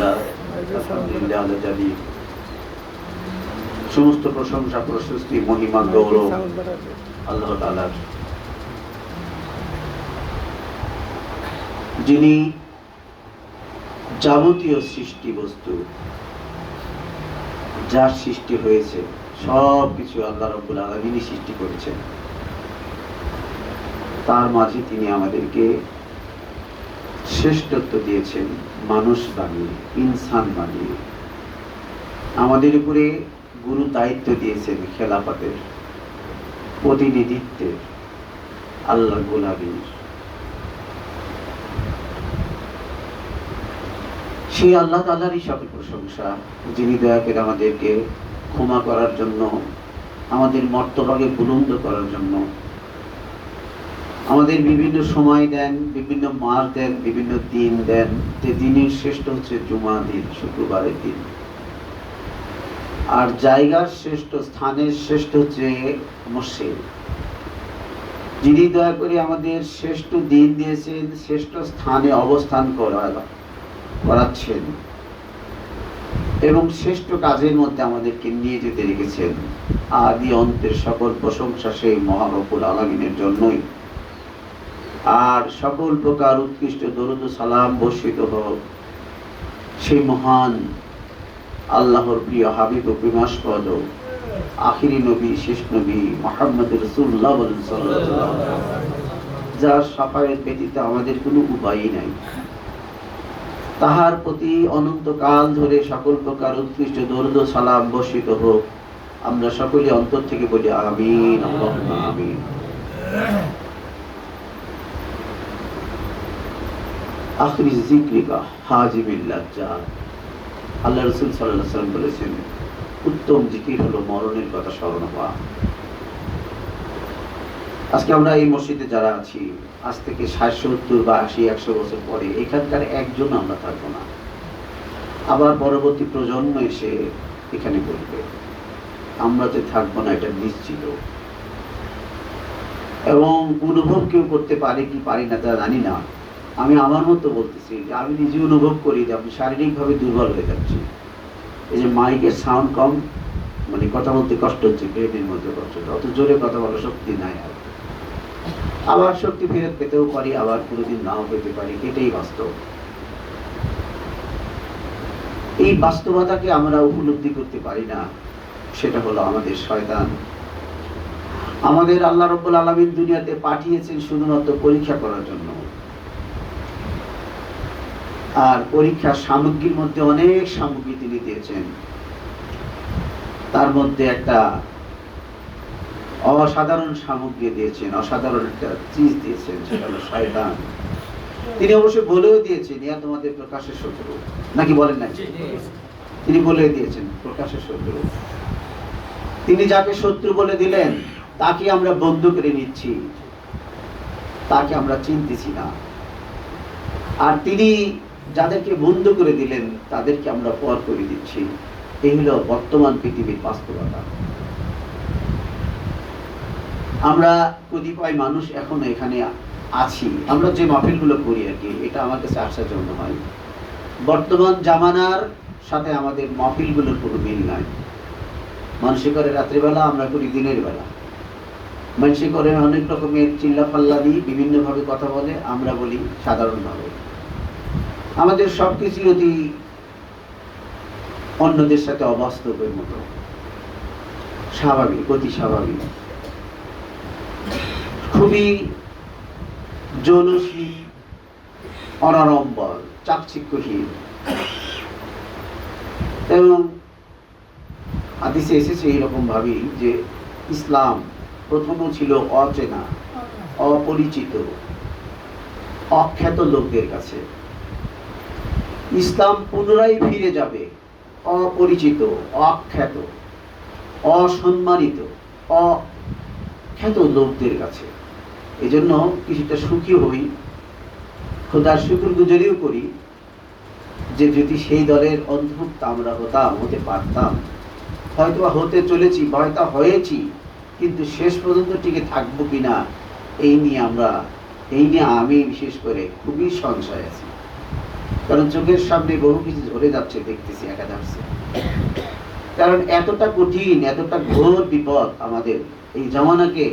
আলহামদুলিল্লাহ আলহামদুলিল্লাহ আলা জালিল। সমস্ত প্রশংসা প্রশস্তি মহিমা গৌরব আল্লাহ তাআলার, যিনি যাবতীয় সৃষ্টি বস্তু যা সৃষ্টি হয়েছে সব কিছু আল্লাহ রাব্বুল আলামিনই সৃষ্টি করেছেন। তার মাঝে তিনি আমাদেরকে শ্রেষ্ঠত্ব দিয়েছেন মানুষ বানিয়ে, ইনসান বানিয়ে। আমাদের উপরে গুরু দায়িত্ব দিয়েছেন খেলাফতের, প্রতিনিধিত্বের, আল্লাহর গোলামীর। সেই আল্লাহ তাআলারই সকল প্রশংসা, যিনি দয়া করে আমাদেরকে ক্ষমা করার জন্য, আমাদের মর্তবাকে বুলন্দ করার জন্য আমাদের বিভিন্ন সময় দেন, বিভিন্ন মাস দেন, বিভিন্ন দিন দেন। যে দিনের শ্রেষ্ঠ হচ্ছে জুমা দিন, শুক্রবারের দিন। আর জায়গার শ্রেষ্ঠ, স্থানের শ্রেষ্ঠ হচ্ছে মসজিদ। যিনি দয়া করে আমাদের শ্রেষ্ঠ দিন দিয়েছেন, শ্রেষ্ঠ স্থানে অবস্থান করাচ্ছেন এবং শ্রেষ্ঠ কাজের মধ্যে আমাদেরকে নিয়ে যেতে রেখেছেন। আদি অন্তের সকল প্রশংসা সেই মহান রব্বুল আলামিনের জন্যই। আর সকল প্রকার উৎকৃষ্ট দরুদ ও সালাম বর্ষিত হোক সেই মহান আল্লাহর প্রিয় হাবিব ও প্রেমাস্পদ আখিরি নবী, শেষ নবী মুহাম্মদ রাসূলুল্লাহ সাল্লাল্লাহু আলাইহি ওয়াসাল্লাম, যার শাফায়াত ব্যতীত আমাদের কোনো উপায়ই নাই। তাহার প্রতি অনন্তকাল ধরে সকল প্রকার উৎকৃষ্ট দরুদ ও সালাম বর্ষিত হোক। আমরা সকলে অন্তর থেকে বলি আমিন, আল্লাহুম্মা আমিন। আখিরি যিকরিকা হাজিবিল লাজ্জাত। আল্লাহ রাসূল সাল্লাল্লাহু আলাইহি ওয়াসাল্লাম বলেছেন, উত্তম জিকির হলো মরণের কথা স্মরণ হওয়া। আজকে আমরা এই মসজিদে যারা আছি, আজ থেকে ৬০, ৭০ বা ৮০, ১০০ বছর পরে এখানকার একজন আমরা থাকবো না। আবার পরবর্তী প্রজন্ম এসে এখানে বলবে, আমরা যে থাকবো না এটা নিশ্চিত। এবং অনুভব কেউ করতে পারে কি পারি না তা জানি না। আমি আমার মতো বলতেছি যে আমি নিজে অনুভব করি যে আমি শারীরিকভাবে দুর্বল হয়ে যাচ্ছি। এই যে মাইকের সাউন্ড কম, মানে কথা বলতে কষ্ট হচ্ছে, পেটের মধ্যে কষ্ট হচ্ছে, অত জোরে কথা বলার শক্তি নাই। আর আবার শক্তি ফেরত পেতেও পারি, আবার পুরোদিন নাও পেতে পারি, এটাই বাস্তব। এই বাস্তবতাকে আমরা উপলব্ধি করতে পারি না, সেটা হলো আমাদের শয়তান। আমাদের আল্লাহ রাব্বুল আলামিন দুনিয়াতে পাঠিয়েছেন শুধুমাত্র পরীক্ষা করার জন্য। আর পরীক্ষার সামগ্রীর মধ্যে অনেক সামগ্রী তিনি দিয়েছেন। তার মধ্যে একটা অসাধারণ সামগ্রী দিয়েছেন, অসাধারণ একটা চিজ দিয়েছেন, সেটা হলো শয়তান। তিনি অবশ্যই বলেও দিয়েছেন, ইয়া তোমাদের প্রকাশের শত্রু, নাকি বলেন না? তিনি বলে দিয়েছেন প্রকাশের শত্রু। তিনি যাকে শত্রু বলে দিলেন তাকে আমরা বন্ধু করে নিচ্ছি, তাকে আমরা চিনতেছি না। আর তিনি যাদেরকে বন্ধু করে দিলেন তাদেরকে আমরা পর করে দিচ্ছি। এই হলো বর্তমান পৃথিবীর বাস্তবতা। আমরা কতিপয় মানুষ এখনো এখানে আছি, আমরা যে মাহফিলগুলো করি আর কি, এটা আমার কাছে আশ্চর্যজনক হয়। বর্তমান জামানার সাথে আমাদের মাহফিলগুলোর কোনো মিল নাই। মানুষে করে রাত্রিবেলা, আমরা করি দিনের বেলা। মানুষে করে অনেক রকমের চিল্লাফাল্লা দিয়ে বিভিন্নভাবে কথা বলে, আমরা বলি সাধারণভাবে। আমাদের সবকিছু অতি অন্যদের সাথে অবাস্তবের মতো, স্বাভাবিক, অতি স্বাভাবিক, খুবই জনশীল, অনাড়ম্বর, চাকচিক্যহীন। এবং হাদিসে এসেছে এইরকম ভাবেই যে ইসলাম প্রথমও ছিল অচেনা, অপরিচিত, অখ্যাত লোকদের কাছে। ইসলাম পুনরায় ফিরে যাবে অপরিচিত, অখ্যাত, অসম্মানিত, অখ্যাত লোকদের কাছে। এই জন্য কিছুটা সুখী হই, খোদার শুকরগুজারিও করি যে যদি সেই দলের অন্তর্ভুক্ত আমরা হতে পারতাম। হয়তো হতে চলেছি, হয়তো হয়েছি, কিন্তু শেষ পর্যন্ত টিকে থাকবো কিনা এই নিয়ে আমি বিশেষ করে খুবই সংশয় আছি। কারণ চোখের সামনে বহু কিছু ঝরে যাচ্ছে, দেখতেছি একাধারে। কারণ এতটা কঠিন, এতটা ঘোর বিপদ আমাদের এই জামানাকে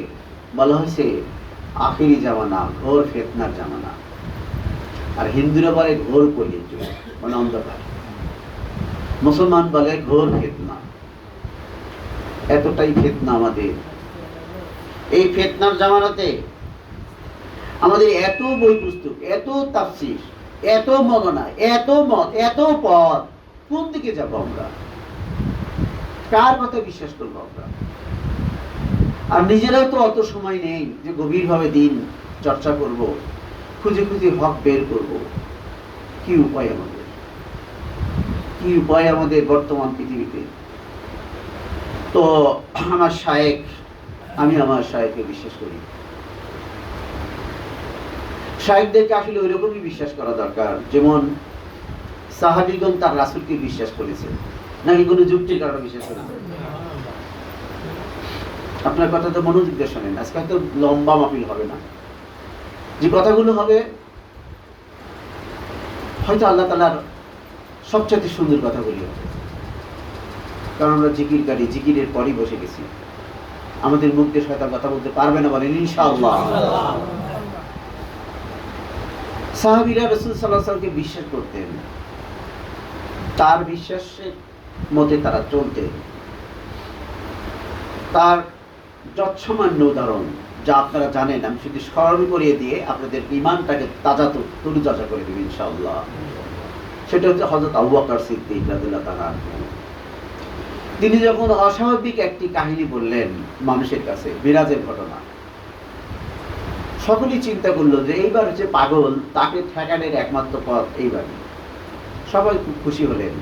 বলা হয়েছে আখিরি জামানা, ঘোর ফিতনার জামানা। আর হিন্দুরা বলে ঘোর কলিযুগ, মানে অন্ধকার। মুসলমান বলে ঘোর ফিতনা। এতটাই ফিতনা আমাদের। এই ফিতনার জামানাতে আমাদের এত বই পুস্তক, এত তাফসীর, এত মগনা, এত মত, এত পথ, কোন দিকে যাব আমরা? কার কথা বিশ্বাস করবো আমরা? আর নিজেরাও তো অত সময় নেই যে গভীরভাবে দিন চর্চা করব, খুঁজে খুঁজে হক বের করব। কি উপায় আমাদের? কি উপায় আমাদের বর্তমান পৃথিবীতে? তো আমার শায়েখ, আমি আমার শায়েখকে বিশ্বাস করি। শায়েখদেরকে আসলে ওই রকমই বিশ্বাস করা দরকার যেমন সাহাবীগণ তার রাসূলকে বিশ্বাস করেছে, নাকি কোনো যুক্তির কারণে বিশ্বাস করেছে? আপনার কথা তো মনোযোগ দিয়ে শোনেন, আজকে তো লম্বা মাহফিল হবে না। যে কথাগুলো হবে হয়তো আল্লাহ তাআলার সবচেয়ে সুন্দর কথাগুলি হবে। কারণ আমরা জিকিরকারী, জিকিরের পরই বসে গেছি। আমাদের মুখ দিয়ে শয়তান কথা বলতে পারবে না, বলেন ইনশাআল্লাহ। সাহাবীরা রাসূল সাল্লাল্লাহু আলাইহি ওয়াসাল্লামকে বিশ্বাস করতেন, তার বিশ্বাসের মতে তারা চলতেন। তার যৎসামান্য উদাহরণ যা আপনারা জানেন, আমি শুধু স্মরণ করিয়ে দিয়ে আপনাদের ঈমানটাকে তরুতাজা করে দেব ইনশাআল্লাহ। সেটা হচ্ছে হযরত আবু বকর সিদ্দিক রাদিয়াল্লাহু তাআলা। তিনি যখন অস্বাভাবিক একটি কাহিনী বললেন মানুষের কাছে, মিরাজের ঘটনা, সকলেই চিন্তা করলো যে এইবার যে পাগল, তাকে ঠেকানোর একমাত্র পথ এইবারই। সবাই খুব খুশি হলেন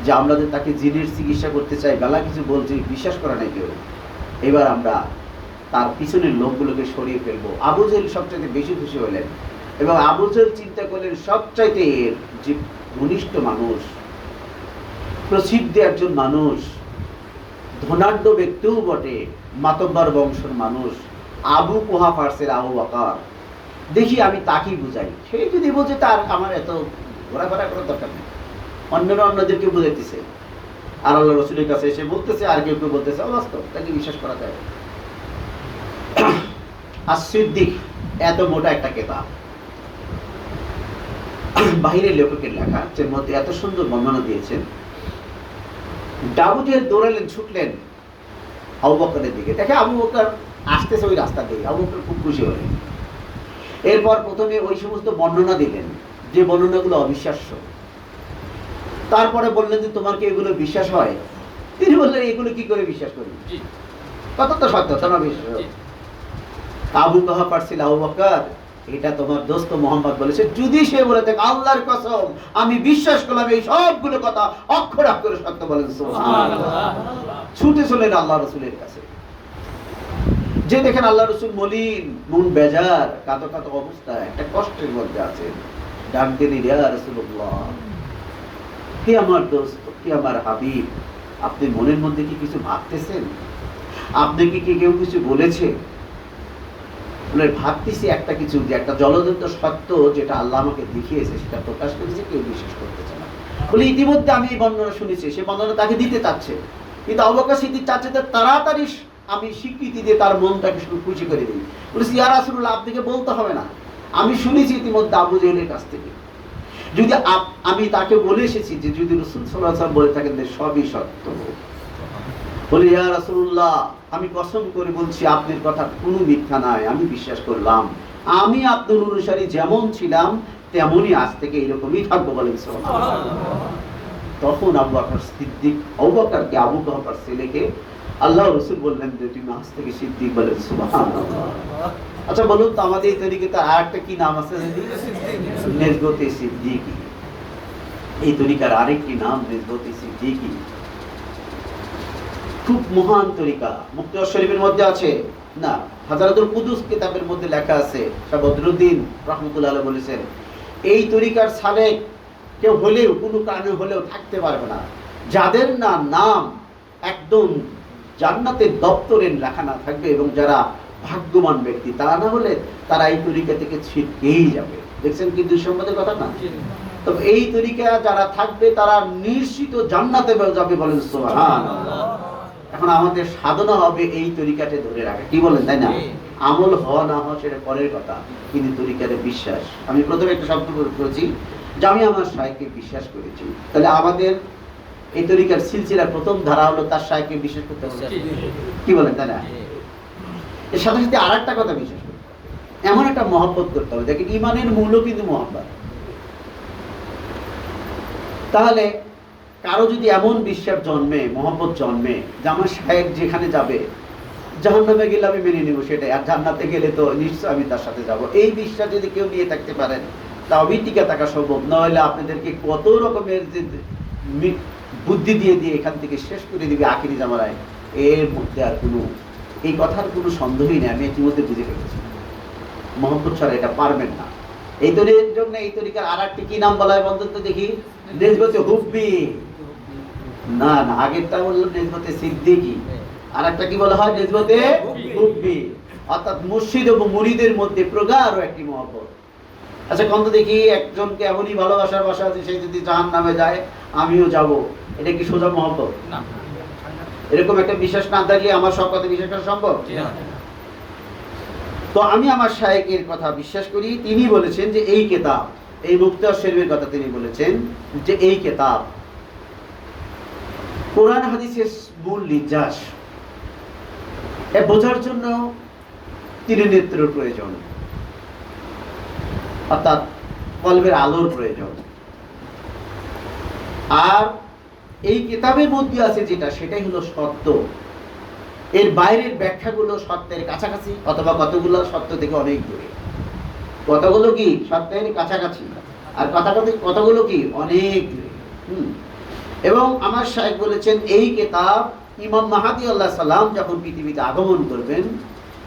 যে আমরা যে তাকে জিনের চিকিৎসা করতে চাই, বেলা কিছু বলছি, বিশ্বাস করা নাই কেউ। এবার আমরা তার পিছনের লোকগুলোকে সরিয়ে ফেলবো। আবু জেহেল সবচাইতে বেশি খুশি হলেন এবং আবু জেহেল চিন্তা করলেন সবচাইতে যে ঘনিষ্ঠ মানুষ, প্রসিদ্ধ একজন মানুষ, ধনাঢ্য ব্যক্তিও বটে, মাতব্বর বংশের মানুষ, আবু কুহাফার আবু বকর, দেখি আমি তাকেই বুঝাই। সে যদি বোঝে তার আমার এত ঘোরাফেরা করার দরকার নেই। অন্যরা অন্যদেরকে বুঝাইতেছে, আর আল্লাহ রাসূলের কাছে এসে বলতেছে, আর কেউ কেউ বলতেছে, অবাস্তব, তাকে বিশ্বাস করা যায়। আস-সিদ্দিক এত মোটা একটা কিতাব, বাহিরের লেখকের লেখা, যার মধ্যে এত সুন্দর বর্ণনা দিয়েছেন। আবু জেহেল দৌড়ালেন, ছুটলেন আবু বকরের দিকে, দেখে আবু বকর আসতেছে ওই রাস্তা দিয়ে। আবু বকর খুব খুশি হলেন। এরপর প্রথমে ওই সমস্ত বর্ণনা দিলেন যে বর্ণনাগুলো অবিশ্বাস্য। তারপরে বললেন যে তোমার কি এগুলো বিশ্বাস হয়? তিনি বললেন এগুলো কি করে বিশ্বাস করি, কত তো সত্য, তোমার বিশ্বাস। আবু কুহাফা ছিল, আবু বকর, এটা তোমার দোস্ত মোহাম্মদ বলেছে, যদি সে বলে থাকে আল্লাহর কসম আমি বিশ্বাস করলাম এই সবগুলো কথা অক্ষর অক্ষরে সত্য, বলেন সুবহানাল্লাহ। ছুটে চলেন আল্লাহ রাসূলের কাছে। যে দেখেন আল্লাহ রাসূল মলিন, মন বেজার, কাঁদো কাঁদো অবস্থা, একটা কষ্টের মধ্যে আছেন। ডাক দিলেন, ইয়া রাসূলুল্লাহ, হে আমার দোস্ত, হে আমার হাবিব, আপনি মনের মধ্যে কি কিছু ভাবতেছেন? আপনাকে কি কেউ কিছু বলেছে? বলে ভাবতেছি একটা কিছু, যে একটা জ্বলন্ত সত্য যেটা আল্লাহ আমাকে দেখিয়েছে সেটা প্রকাশ করেছে, কেউ বিশ্বাস করতেছে না। বলে ইতিমধ্যে আমি এই বর্ণনা শুনেছি, সে বর্ণনা তাকে দিতে চাচ্ছে, কিন্তু আবু বকর সিদ্দিক চাচ্ছে যে তাড়াতাড়ি আমি স্বীকৃতি দিয়ে তার মনটাকে খুশি করে দিই। বলেছি, ইয়া রাসূলুল্লাহ, আপনাকে বলতে হবে না, আমি শুনেছি ইতিমধ্যে আবু জেহেলের কাছ থেকে। যদি আমি তাকে বলে এসেছি যে যদি রাসূল সাল্লাল্লাহু আলাইহি ওয়াসাল্লাম বলে থাকেন যে সবই সত্য। বলে, ইয়া রাসূলুল্লাহ, আমি কসম করে বলছি আপনার কথা কোনো মিথ্যা নাই, আমি বিশ্বাস করলাম। আমি আপনার অনুসারী যেমন ছিলাম তেমনই আজ থেকে এরকমই থাকবো, বলেন সুবহানাল্লাহ। তখন আবু বকর সিদ্দিক, আবু বকরকে, আবু কুহাফার ছেলেকে আল্লাহ রাসূল বললেন যে তুমি আজ থেকে সিদ্দিক, বলেন সুবহানাল্লাহ। আচ্ছা বলুন তো, আমাদের এই তরিকাতে আরেকটা কি নাম আছে? নেসবতে সিদ্দিকী। এই তরিকার আরেকটি নাম নেসবতে সিদ্দিকী। খুব মহান তরিকা, মুক্তার শরীফের মধ্যে আছে না, হাজারাতুল কুদুস কিতাবের মধ্যে লেখা আছে। শাহ বদরুদ্দিন রাহমাতুল্লাহ আলাইহি বলেছেন, এই তরিকার সালেক কেউ হলেও, কোনো কারণে হলেও থাকতে পারবে না যাদের নাম একদম জান্নাতের দপ্তরে লেখা না থাকবে, এবং যারা ভাগ্যবান ব্যক্তি তারা না হলে তারা এই তরিকা থেকে ছিটকেই যাবে। দেখছেন কি দুঃসংবাদের কথা না? তবে এই তরিকা যারা থাকবে তারা নিশ্চিত জান্নাতে যাবে, বলেন সুবহানাল্লাহ। এখন আমাদের সাধনা হবে এই তরিকাতে ধরে রাখা, কি বলেন, তাই না? আমল হওয়া না হওয়া সেটা পরের কথা, কিন্তু তরিকাতে বিশ্বাস। আমি প্রথমে একটা শব্দ করেছি যে আমি আমার শাইখকে বিশ্বাস করেছি। তাহলে আমাদের এই তরিকার সিলসিলার প্রথম ধারা হলো তার শাইখকে বিশ্বাস করতে হবে, কি বলেন, তাই না? এর সাথে সাথে আর একটা কথা বিশ্বাস করতে হবে, এমন একটা মহব্বত করতে হবে। দেখেন, ইমানের মূল্য কিন্তু মহব্বত। তাহলে কারো যদি এমন বিশ্বাস জন্মে, মহব্বত জন্মে যে আমার শাইখ যেখানে যাবে, জাহান্নামে গেলে আমি মেনে নেব সেটাই, আর জান্নাতে গেলে তো নিশ্চয় আমি তার সাথে যাব, এই বিশ্বাস যদি কেউ নিয়ে থাকতে পারেন তবেই টিকে থাকা সম্ভব। নইলে আপনাদেরকে কত রকমের বুদ্ধি দিয়ে দিয়ে এখান থেকে শেষ করে দিবে আখিরি জামানায়, এর মধ্যে আর কোনো এই কথার কোনো সন্দেহই নেই। আমি ইতিমধ্যে বুঝে ফেলেছি, মোহাম্মদ ছাড়া এটা পারবেন না। এই তরিকার জন্য এই তরিকার আর একটি কি নাম বলা হয় বন্ধু তো দেখি, নেসবতে হুব্বি। না না, আগেরটা বললাম নেসবতে সিদ্দিকি, আর একটা কি বলা হয়, নেসবতে হুব্বি, অর্থাৎ মুর্শিদ এবং মুরিদের মধ্যে প্রগাঢ় একটি মহব্বত। আচ্ছা কত দেখি, একজনকে এমনই ভালোবাসার বাসা আছে, সে যদি জাহান্নামে যায় আমিও যাব, এটা কি সোজা মহব্বত? না। এরকম একটা বিশ্বাস না থাকলে আমার সব কথা বিশ্বাস করা সম্ভব? তো আমি আমার শাইখের কথা বিশ্বাস করি। তিনি বলেছেন যে এই কিতাব, এই মুক্তার শরীফের কথা তিনি বলেছেন যে এই কিতাব কোরআন হাদিসের মূল নির্যাস। এ বোঝার জন্য তিনি নেত্রের প্রয়োজন, অর্থাৎ কলবের আলোর প্রয়োজন। আর এই কিতাবের মধ্যে আছে যেটা, সেটাই হলো সত্য। এর বাইরের ব্যাখ্যাগুলো সত্যের কাছাকাছি অথবা কতগুলো সত্য থেকে অনেক দূরে। কতগুলো কি সত্যের কাছাকাছি, আর কতগুলো কি অনেক দূরে। এবং আমার শাইখ বলেছেন এই কিতাব ইমাম মাহদী আলাইহিস সালাম যখন পৃথিবীতে আগমন করবেন,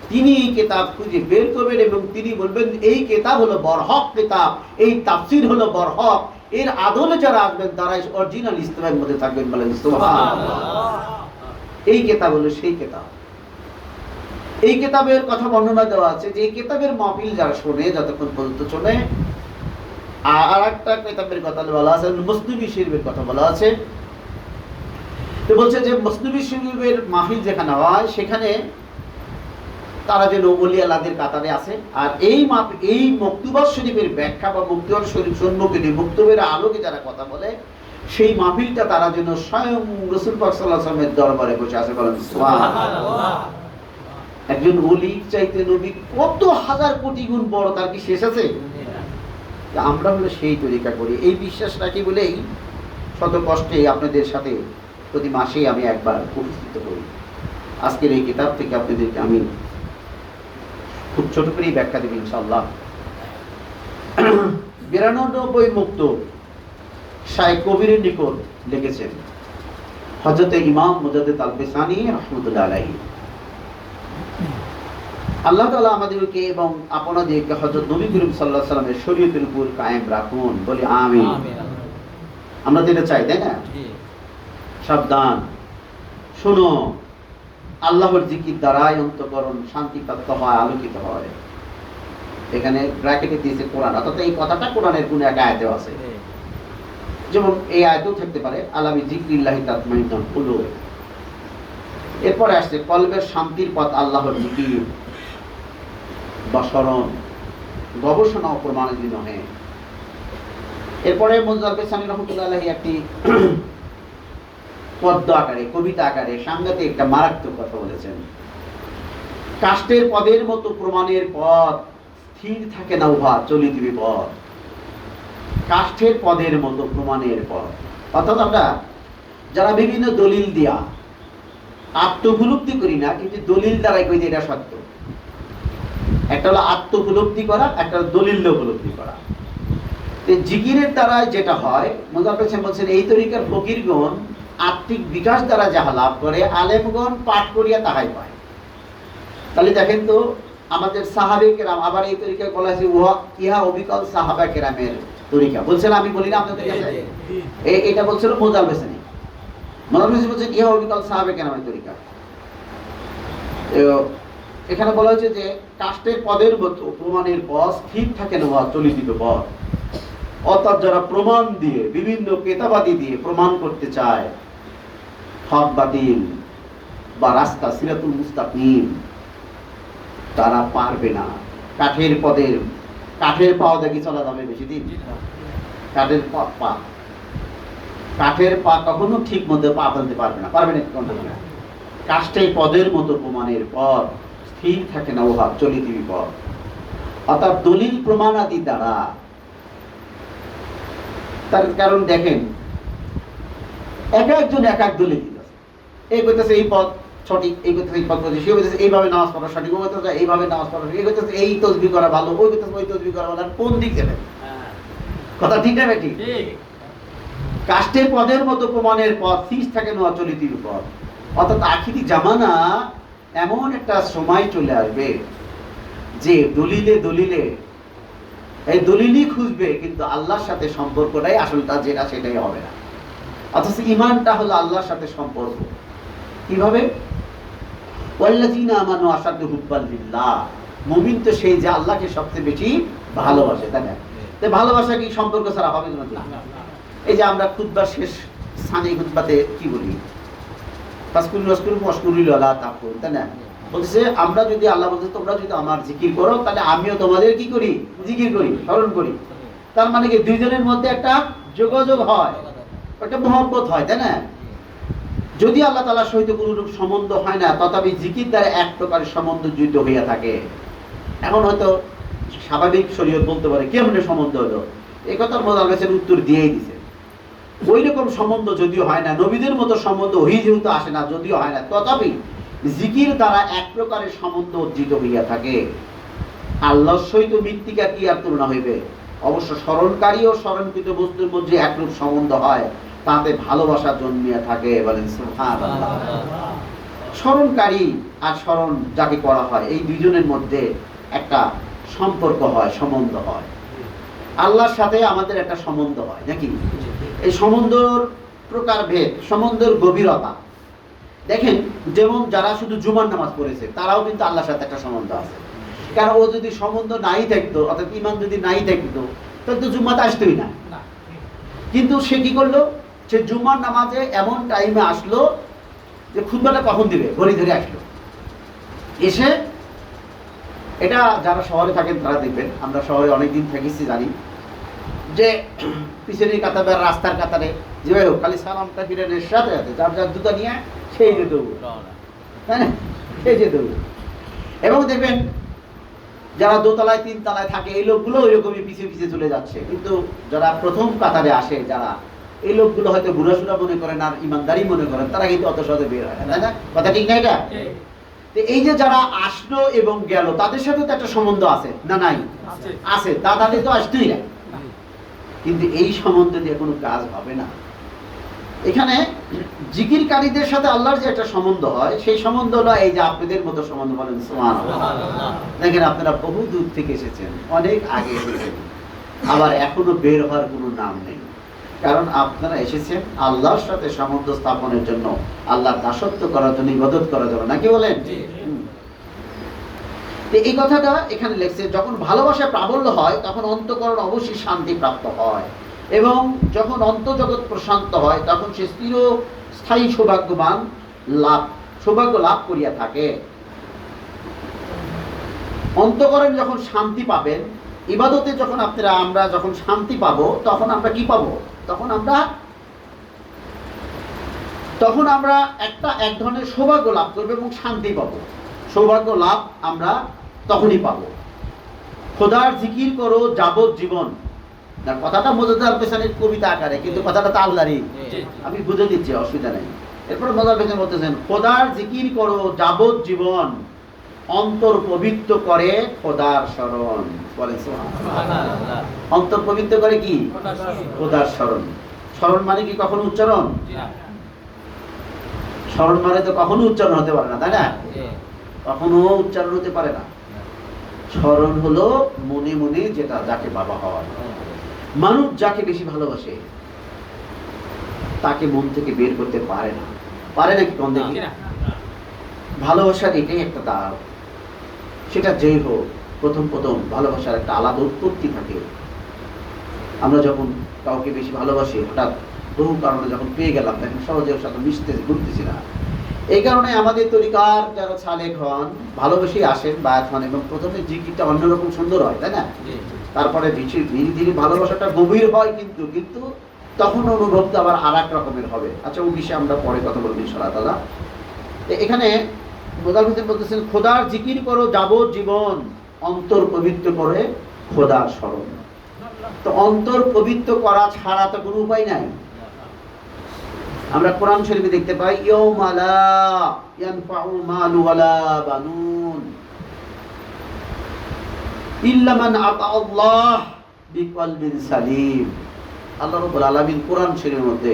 তিনি এই কিতাব খুঁজে বের করবেন এবং তিনি বলবেন এই কিতাব হলো বরহক কিতাব, এই তাফসীর হলো বরহক। এর আদলে যারা আসবেন তারাই অরিজিনাল ইসলামের মধ্যে থাকবেন, বলেন সুবহানাল্লাহ। এই কিতাব হলো সেই কিতাব। এই কিতাবের কথা বর্ণনা দেওয়া আছে যে এই কিতাবের মাহফিল যারা শোনে, যতক্ষণ পর্যন্ত শোনে। আর একটা কিতাবের কথা বলা আছে, মুসনবী শরীফের কথা বলা আছে। তো বলছে যে মুসনবী শরীফের মাহফিল যেখানে হয় সেখানে তারা যেন ওলি আল্লাহদের কাতারে আছে। আর এই মকতুবা শরীফের ব্যাখ্যা বা মকতুবা শরীফ সম্মুখে মকতুবের আলোকে যারা কথা বলে, সেই মাহফিলটা তারা যেন স্বয়ং রাসূল পাক সাল্লাল্লাহু আলাইহি ওয়াসাল্লামের দরবারে বসে আছে, বলেন সুবহানাল্লাহ। একজন ওলির চাইতে নবী কত হাজার কোটি গুণ বড়, তার কি শেষ আছে? আমরা হলো সেই তরিকা করি, এই বিশ্বাস রাখি বলেই শত কষ্টে আপনাদের সাথে প্রতি মাসেই আমি একবার উপস্থিত করি। আজকের এই কিতাব থেকে আপনাদেরকে আমি খুব ছোট করেই ব্যাখ্যা দেব ইনশাআল্লাহ। 92 মুক্ত শাইখ কবিরের নিকট লিখেছেন হযরত ইমাম মুজাদ্দিদ আল-বিসানি রাহমাতুল্লাহ আলাইহি। আল্লাহ তাআলা আমাদেরকে এবং আপনাদেরকে হযরত নবী করিম সাল্লাল্লাহু আলাইহি ওয়াসাল্লামের শরীয়তের উপর কায়েম রাখুন, বলি আমিন। আমরা তো এটা চাই, তাই না? সাবধান, শোনো, আল্লাহর জিকির দ্বারাই অন্তঃকরণ শান্তিপ্রাপ্ত হয়, আলোকিত হয়। এখানে ব্র্যাকেটে দিয়েছে কোরআন, অর্থাৎ এই কথাটা কোরআনের কোন এক আয়াতেও আছে। যেমন এই আয়াতেও থাকতে পারে আলা বিযিকরিল্লাহি তাতমাইন্নুল কুলুব। এরপরে আসছে কলবের শান্তির পথ আল্লাহর জিকির বা স্মরণ, গবেষণা ও প্রমাণিত নহে। এরপরে মুজাদ্দিদ আল-বিসানি রাহমাতুল্লাহ আলাইহি একটি পদ্য আকারে, কবিতা আকারে সাংঘাতিক একটা মারাত্মক কথা বলেছেন। কাষ্টের পদের মতো প্রমাণের পথ, স্থির থাকে না উহা চলিত বিপদ। কাষ্ঠের পদের মতো প্রমাণের পথ, অর্থাৎ আমরা যারা বিভিন্ন দলিল দিয়া আত্মোপলব্ধি করি না, কিন্তু দলিল দ্বারাই কই যে এটা সত্য। একটা হলো আত্মোপলব্ধি করা, একটা হলো দলিল উপলব্ধি করা। জিকিরের দ্বারা যেটা হয়, মুজাদ্দিদ বলছেন এই তরিকার ফকিরগণ আত্মিক বিকাশ দ্বারা যাহা লাভ করে, আলেমগণ পাঠ করিয়া তাহাই পায়। তাহলে দেখেন তো আমাদের সাহাবে কেরাম, আবার এই তরিকায় বলা হয়েছে ইহা অবিকল সাহাবা কেরামের তরিকা। বলছেন, আমি বলি না আপনাদের কাছে, এটা বলছিল মুজাদ্দিদ আল-বিসানি। মুজাদ্দিদ বলছেন ইহা অবিকল সাহাবা কেরামের তরিকা। এখানে বলা হয়েছে যে কাষ্টের পদের মতো প্রমাণের পথ, স্থির থাকে না চলিত পথ। অর্থাৎ যারা প্রমাণ দিয়ে, বিভিন্ন কেতাবাদি দিয়ে প্রমাণ করতে চায় হক বাতিল বা রাস্তা সিরাতুল মুস্তাকিম, তারা পারবে না। কাঠের পাও দেখি চলা যাবে বেশি দিন? কাঠের পা কখনো ঠিক মতো পা ফেলতে পারবে না, পারবে না। কাষ্ঠের পদের মতো প্রমাণের পর স্থির থাকে না ওহা চলিত বিপদ। অর্থাৎ দলিল প্রমাণাদি দ্বারা, তার কারণ দেখেন এক একজন এক এক দলিল দিতেছে। এই কইতেছে এই পদ সঠিক, এই কইতেছে এই পদ সঠিক, সে কইতেছে এইভাবে নামাজ পড়া সঠিক, ও কইতেছে এইভাবে নামাজ পড়া সঠিক, এই কইতেছে এই তসবিহ করা ভালো, ওই কইতেছে ওই তসবিহ করা ভালো। কোন দিক যাবে? কথা ঠিক না বেটি? কাষ্ঠের পদের মতো প্রমাণের পথ স্থির থাকে না অচলিত বিপদ। অর্থাৎ আখিরি জামানা এমন একটা সময় চলে আসবে যে দলিলে এই দলিলই খুঁজবে, কিন্তু আল্লাহর সাথে সম্পর্কটাই আসলটা যেটা সেটাই হবে না। অথচ ইমানটা হলো আল্লাহর সাথে সম্পর্ক। কিভাবে? ওয়াল্লাযীনা আমানু আশাদ্দু হুব্বান লিল্লাহ। মুমিন তো সেই যে আল্লাহকে সবচেয়ে বেশি ভালোবাসে, তাই না? তো ভালোবাসা কি সম্পর্ক ছাড়া হবে না? এই যে আমরা খুতবার শেষ স্থানে খুতবাতে কি বলি? তাই না? বলছে আমরা যদি, আল্লাহ বলছে তোমরা যদি আমার জিকির করো তাহলে আমিও তোমাদের কি করি? জিকির করি, স্মরণ করি। তার মানে কি দুইজনের মধ্যে একটা যোগাযোগ হয়, একটা মহব্বত হয়, তাই না? যদি আল্লাহ তাআলার সহিত কোনরূপ সম্বন্ধ হয় না, তথাপি জিকির দ্বারা এক প্রকারের সম্বন্ধ যুদ্ধ হইয়া থাকে। এখন হয়তো স্বাভাবিক শরীয়ত বলতে পারে কেমনে সম্বন্ধ হলো, এই কথার মোজাল্লেসের উত্তর দিয়েই দিছে। ওই রকম সম্বন্ধ যদিও হয় না, নবীদের মতো সম্বন্ধ যেহেতু আসে না, যদিও হয় না, তথাপি জিকির দ্বারা এক প্রকারের সম্বন্ধ অর্জিত হইয়া থাকে। আল্লাহর সহিত মৃত্তিকা কি আর তুলনা হইবে? অবশ্য স্মরণকারী ও স্মরণকৃত বস্তুর মধ্যে একরূপ সম্বন্ধ হয়, তাতে ভালোবাসা জন্মিয়া থাকে। বলেন সুবহানাল্লাহ। স্মরণকারী আর স্মরণ যাকে করা হয়, এই দুইজনের মধ্যে একটা সম্পর্ক হয়, সম্বন্ধ হয়। আল্লাহর সাথে আমাদের একটা সম্বন্ধ হয় নাকি? এই সম্বন্ধর প্রকারভেদ, সম্বন্ধের গভীরতা দেখেন। যেমন যারা শুধু জুমার নামাজ পড়েছে তারাও কিন্তু আল্লাহর সাথে একটা সম্বন্ধ আছে। কারণ ও যদি সম্বন্ধ নাই থাকতো, অর্থাৎ ঈমান যদি নাই থাকতো, তাহলে তো জুম্মাতে আসতোই না। কিন্তু সে কি করলো? সে জুমার নামাজে এমন টাইমে আসলো যে খুতবাটা কখন দিবে ঘড়ি ধরে আসলো। এসে, এটা যারা শহরে থাকেন তারা দেখবেন, আমরা শহরে অনেকদিন থেকেছি, জানি যে পিছনের কাতারে, রাস্তার কাতারে যেভাবে হোক খালি সালামটা ফিরানের সাথে সাথে যার যার জুতা নিয়ে সেই যে দৌড়, তাই না? সেই যে দৌড়। এবং দেখবেন যারা দোতলায় তিনতলায় থাকে এই লোকগুলো ওই রকমই পিছিয়ে পিছিয়ে চলে যাচ্ছে। কিন্তু যারা প্রথম কাতারে আসে, যারা এই লোকগুলো হয়তো বুড়াসুরা মনে করেন আর ইমানদারি মনে করেন, তারা কিন্তু অত সহজে বের হয় না, তাই না? কথা ঠিক না এটা? এই যে যারা আসলো এবং গেল, তাদের সাথে তো একটা সম্বন্ধ আছে না? নাই? আছে। তাদের তো আসতেই না। কিন্তু এই সম্বন্ধ দিয়ে কোনো কাজ হবে না। এখানে জিকিরকারীদের সাথে আল্লাহর যে একটা সম্বন্ধ হয়, সেই সম্বন্ধ হলো এই যে আপনাদের মতো সম্বন্ধ। বলেন সুবহানাল্লাহ। দেখেন আপনারা বহু দূর থেকে এসেছেন, অনেক আগে এসেছেন, আবার এখনো বের হওয়ার কোনো নাম নেই। কারণ আপনারা এসেছেন আল্লাহর সাথে সম্বন্ধ স্থাপনের জন্য, আল্লাহর দাসত্ব করার জন্য, ইবাদত করার জন্য, নাকি বলেন? এই কথাটা এখানে লেখছে, যখন ভালোবাসা প্রাবল্য হয় তখন অন্তঃকরণ অবশ্যই শান্তি প্রাপ্ত হয়, এবং যখন অন্তর্জগৎ প্রশান্ত হয় তখন সে স্থায়ী সৌভাগ্য লাভ করিয়া থাকে। অন্তঃকরণ যখন শান্তি পাবেন, ইবাদতে যখন আমরা যখন শান্তি পাবো, তখন আমরা কি পাবো? তখন আমরা এক ধরনের সৌভাগ্য লাভ করবো এবং শান্তি পাবো। সৌভাগ্য লাভ আমরা তখনই পাবো। খোদার জিকির করো যাবত জীবন। কথাটা মজাদার পেছনের কবিতা আকারে, কিন্তু কথাটা তো আল্লাহরই, আমি বুঝে দিচ্ছি, অসুবিধা নেই। এরপরে মজার পেছনে বলতেছেন, খোদার জিকির করো যাবত জীবন, অন্তর পবিত্র করে খোদার স্মরণ। বলেন সুবহানাল্লাহ। অন্তর পবিত্র করে কি? খোদার স্মরণ। স্মরণ মানে কি কখনো উচ্চারণ? স্মরণ মানে তো কখনো উচ্চারণ হতে পারে না, তাই না? কখনো উচ্চারণ হতে পারে না। স্মরণ হলো মনে মনে যেটা, যাকে বাবা হয়। মানুষ যাকে বেশি ভালোবাসে তাকে মন থেকে বের করতে পারে না। পারে নাকি? কোন দেখি ভালোবাসার এটাই একটা দ্বার। সেটা যেই হোক, প্রথম ভালোবাসার একটা আলাদা উৎপত্তি থাকে। আমরা যখন কাউকে বেশি ভালোবাসি, হঠাৎ বহু কারণে যখন পেয়ে গেলাম, তখন সহজে ওর সাথে মিশতে ঘুরতেছি না। এই কারণে আমাদের তরিকার যারা সালেক হন, ভালোবেসে আসেন বায়াত হন, এবং প্রথমে জিকিরটা অন্যরকম সুন্দর হয়, তাই না? তারপরে ধীরে ধীরে ভালোবাসাটা গভীর হয়, কিন্তু তখন অনুভবটা আবার আর এক রকমের হবে। আচ্ছা, ওই বিষয়ে আমরা পরে কথা বলবো ইনশাআল্লাহ তাআলা। এখানে মোদাল হোসেন বলতেছেন, খোদার জিকির করো যাবজ্জীবন, অন্তর পবিত্র করে খোদার স্মরণ। তো অন্তর পবিত্র করা ছাড়া তো কোনো উপায় নাই। আমরা কোরআন শরীফে দেখতে পাই, ইয়াউমা লা ইয়ানফাউ মালু ওয়ালা বানুন ইল্লা মান আতা আল্লাহ বিকলবিন সালিম। আল্লাহ রাব্বুল আলামিন কোরআন শরীফের মধ্যে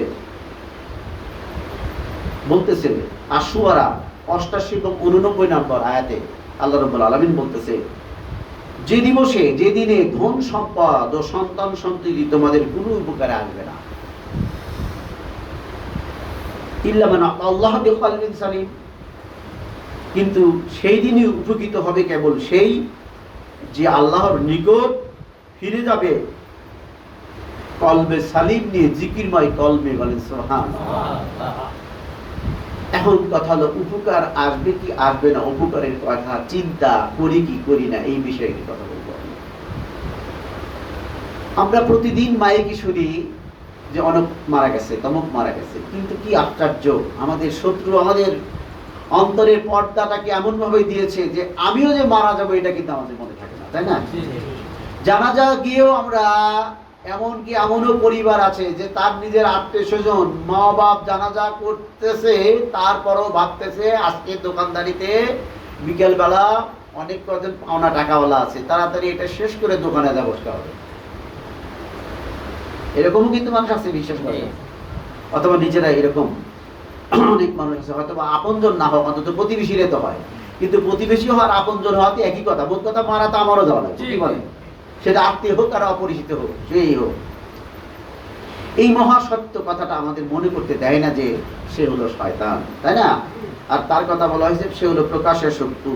বলতেছেন, আশুরা 88 এবং 89 নম্বর আয়াতে আল্লাহ রাব্বুল আলামিন বলতেছে, যে দিবসে, যে দিনে ধন সম্পদ ও সন্তান সন্ততি তোমাদের কোনো উপকারে আসবে না, ইল্লা মান আতা আল্লাহ বিকলবিন সালিম। কিন্তু সেই দিনই উপকৃত হবে কেবল সেই যে আল্লাহর নিকট ফিরে যাবে কলবে সালিম নিয়ে, জিকিরময় কলবে। বলেন সুবহানাল্লাহ। এখন কথা হলো, উপকার আসবে কি আসবে না, উপকারের কথা চিন্তা করি কি করি না, এই বিষয়ে কথা বলবো। আমরা প্রতিদিন মাইকে শুনি যে অনেক মারা গেছে, তমক মারা গেছে, কিন্তু কি আশ্চর্য, আমাদের শত্রু আমাদের অন্তরের পর্দাটাকে এমন ভাবে দিয়েছে যে আমিও যে মারা যাবো এটা কিন্তু আমাদের মনে থাকে না, তাই না? জানাজা গিয়েও আমরা, এমনকি এমনও পরিবার আছে যে তার নিজের আত্মীয় স্বজন, মা বাপ জানাজা করতেছে, তারপরও ভাবতেছে আজকে দোকানদারিতে বিকেল বেলা অনেক কজন পাওনা টাকাওয়ালা আছে, তাড়াতাড়ি এটা শেষ করে দোকানে যা বসতে হবে। এরকমও কিন্তু মানুষ আছে, বিশ্বাস করে। অথবা নিজেরা এরকম অনেক মানুষ আছে, হয়তো বা আপনজন না হোক, অন্তত প্রতিবেশীরে তো হয়, কিন্তু প্রতিবেশী হওয়ার আপনজন হওয়াতে একই কথা। বোধ কথা, মারা তো আমারও যাওয়া লাগে, কি বলে, সেটা আত্মীয় হোক আর অপরিচিত হোক, সেই হোক। এই মহা সত্য কথাটা আমাদের মনে করতে দেয় না যে সে হলো শয়তান, তাই না? আর তার কথা বলা হয়েছে সে হলো প্রকাশের শত্রু।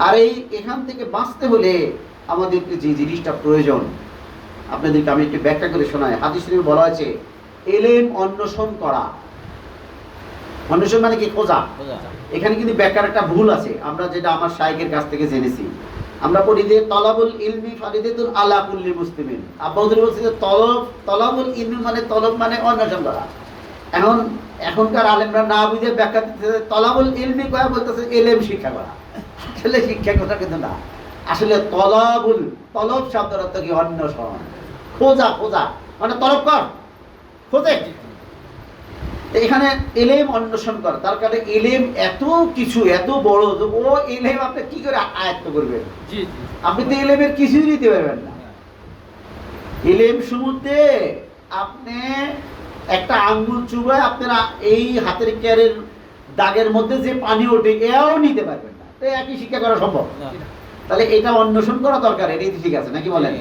আর এখান থেকে বাঁচতে হলে আমাদেরকে যে জিনিসটা প্রয়োজন, আপনাদেরকে আমি একটু ব্যাখ্যা করে শোনাই। হাদিস শরীফে বলা হয়েছে, ইলম অন্বেষণ করা। অন্বেষণ মানে কি? খোঁজা। এখানে কিন্তু ব্যাখ্যার একটা ভুল আছে, আমরা যেটা আমার শাইখের কাছ থেকে জেনেছি। আমরা পড়ি যে তলাবুল ইলমি ফারিদাতুন আলা কুল্লি মুসলিমিন। আব্বা হুজুর বলছে যে তলাবুল ইলমি মানে তলব মানে অন্বেষণ করা। এখনকার আলেমরা না বুঝে ব্যাখ্যা দিতেছে, তলাবুল ইলমি কয়া বলতেছে ইলম শিক্ষা করা। আসলে শিক্ষা কথা কিন্তু না, আসলে তলব শব্দের অর্থ কি? অন্বেষণ, খোঁজা মানে তলব কর, খোঁজে। এখানে এলেম অন্বেষণ কর, তার কারণে এলেম এত কিছু, এত বড়, ও এলেম আপনি কি করে আয়ত্ত করবেন? আপনি তো এলেমের কিছুই নিতে পারবেন না। এলেম সমুদ্রে আপনি একটা আঙ্গুল চুবায় আপনারা এই হাতের কেয়ারের দাগের মধ্যে যে পানি ওঠে, এও নিতে পারবেন না। তো একই শিক্ষা করা সম্ভব? তাহলে এটা অন্বেষণ করা দরকার, এটাই ঠিক আছে নাকি বলেন?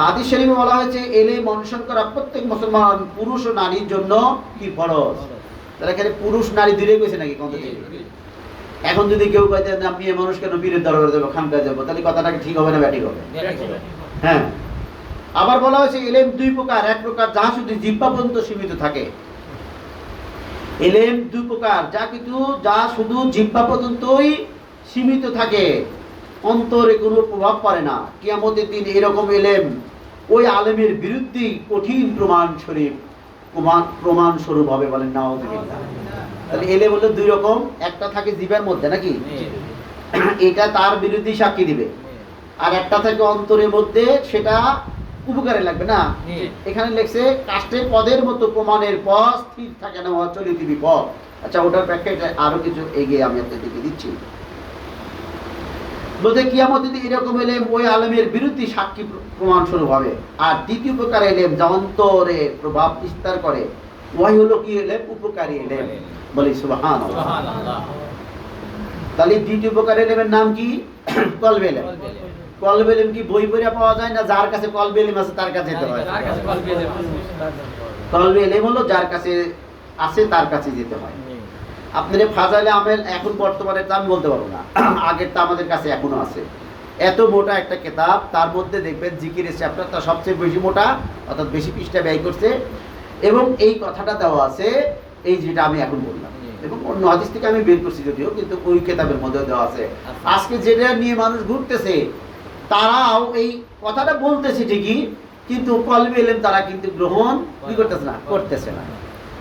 হাদিস শরীফে বলা হয়েছে, এলেম অন্বেষণ করা প্রত্যেক মুসলমান পুরুষ ও নারীর জন্য কি ফরজ। তাহলে এখানে পুরুষ নারী দূরে গেছে নাকি? এখন যদি কেউ কয় যে আমি মানুষ কেন বীরের দরবারে যাবো, খানকায় যাবো, তাহলে কথাটা ঠিক হবে না ব্যাঠিক হবে? হ্যাঁ। আবার বলা হয়েছে এলেম দুই প্রকার, এক প্রকার যাহা শুধু জিহ্বা পর্যন্ত সীমিত থাকে। এলেম দুই প্রকার, যা শুধু জিহ্বা পর্যন্তই সীমিত থাকে, অন্তরে কোনো প্রভাব পড়ে না। কিয়ামতের দিন এরকম এলেম ওই আলেমের বিরুদ্ধে কঠিন প্রমাণ স্বরূপ হবে। বলেন নাউযুবিল্লাহ। তাহলে এলেম হলো দুই রকম, একটা থাকে জিহ্বার মধ্যে নাকি, এটা তার বিরুদ্ধে সাক্ষী দিবে, আর একটা থাকে অন্তরের মধ্যে, সেটা উপকারে লাগবে না। এখানে লেখছে কাষ্টের পদের মতো প্রমাণের পথ স্থির থাকে না, চলিত বিপদ। আচ্ছা, ওটার ব্যাখ্যা আরো কিছু এগিয়ে আমি আপনাদেরকে দিচ্ছি। বলতে কিয়ামতের দিন এরকম এলেম ওই আলেমের বিরুদ্ধে সাক্ষী প্রমাণ স্বরূপ হবে। আর দ্বিতীয় প্রকার এলেম যা অন্তরে প্রভাব বিস্তার করে, ওই হলো কি এলেম? উপকারী এলেম। বলি সুবহানাল্লাহ। তাহলে দ্বিতীয় প্রকার এলেমের নাম কি? কলবে এলেম। কলবে এলেম কি বই পড়ে পাওয়া যায় না? যার কাছে কলবে এলেম আছে তার কাছে যেতে হয়। কলবে এলেম হলো যার কাছে আছে তার কাছে যেতে হয়। আপনাদের ফাজাইলে আমেল এখন বর্তমানে তা আমি বলতে পারবো না, আগের তা আমাদের কাছে এখনো আছে। এত মোটা একটা কিতাব, তার মধ্যে দেখবেন জিকিরের চ্যাপ্টারটা সবচেয়ে বেশি মোটা, অর্থাৎ বেশি পৃষ্ঠা ব্যয় করছে, এবং এই কথাটা দেওয়া আছে এই যেটা আমি এখন বললাম, এবং অন্য হাদিস থেকে আমি বের করছি যদিও, কিন্তু ওই কিতাবের মধ্যে দেওয়া আছে। আজকে যেটা নিয়ে মানুষ ঘুরতেছে, তারাও এই কথাটা বলতেছে ঠিকই, কিন্তু কলবে ইলম তারা কিন্তু গ্রহণ কি করতেছে না, করতেছে না।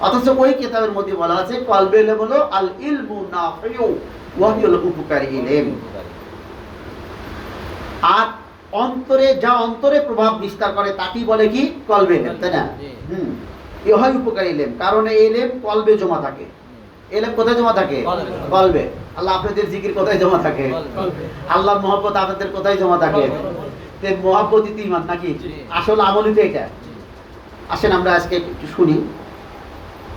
অথচ ওই কিতাবের মধ্যে বলা আছে কলবে ইলম হলো আল ইলমু নাফিউ ওয়া হিয়াল উপকারী ইলম। আর অন্তরে যা অন্তরে প্রভাব বিস্তার করে তাকেই বলে কি, কলবে ইলম, তাই না? এ হয় উপকারী ইলম, কারণ এই ইলম কলবে জমা থাকে। ইলম কোথায় জমা থাকে? কলবে। আল্লাহ আপনাদের জিকির কোথায় জমা থাকে? আল্লাহর মহব্বত আপনাদের কোথায় জমা থাকে? তে মহব্বতই তো ঈমান নাকি? আসল আমলই তো এটা। আসেন আমরা আজকে একটু শুনি।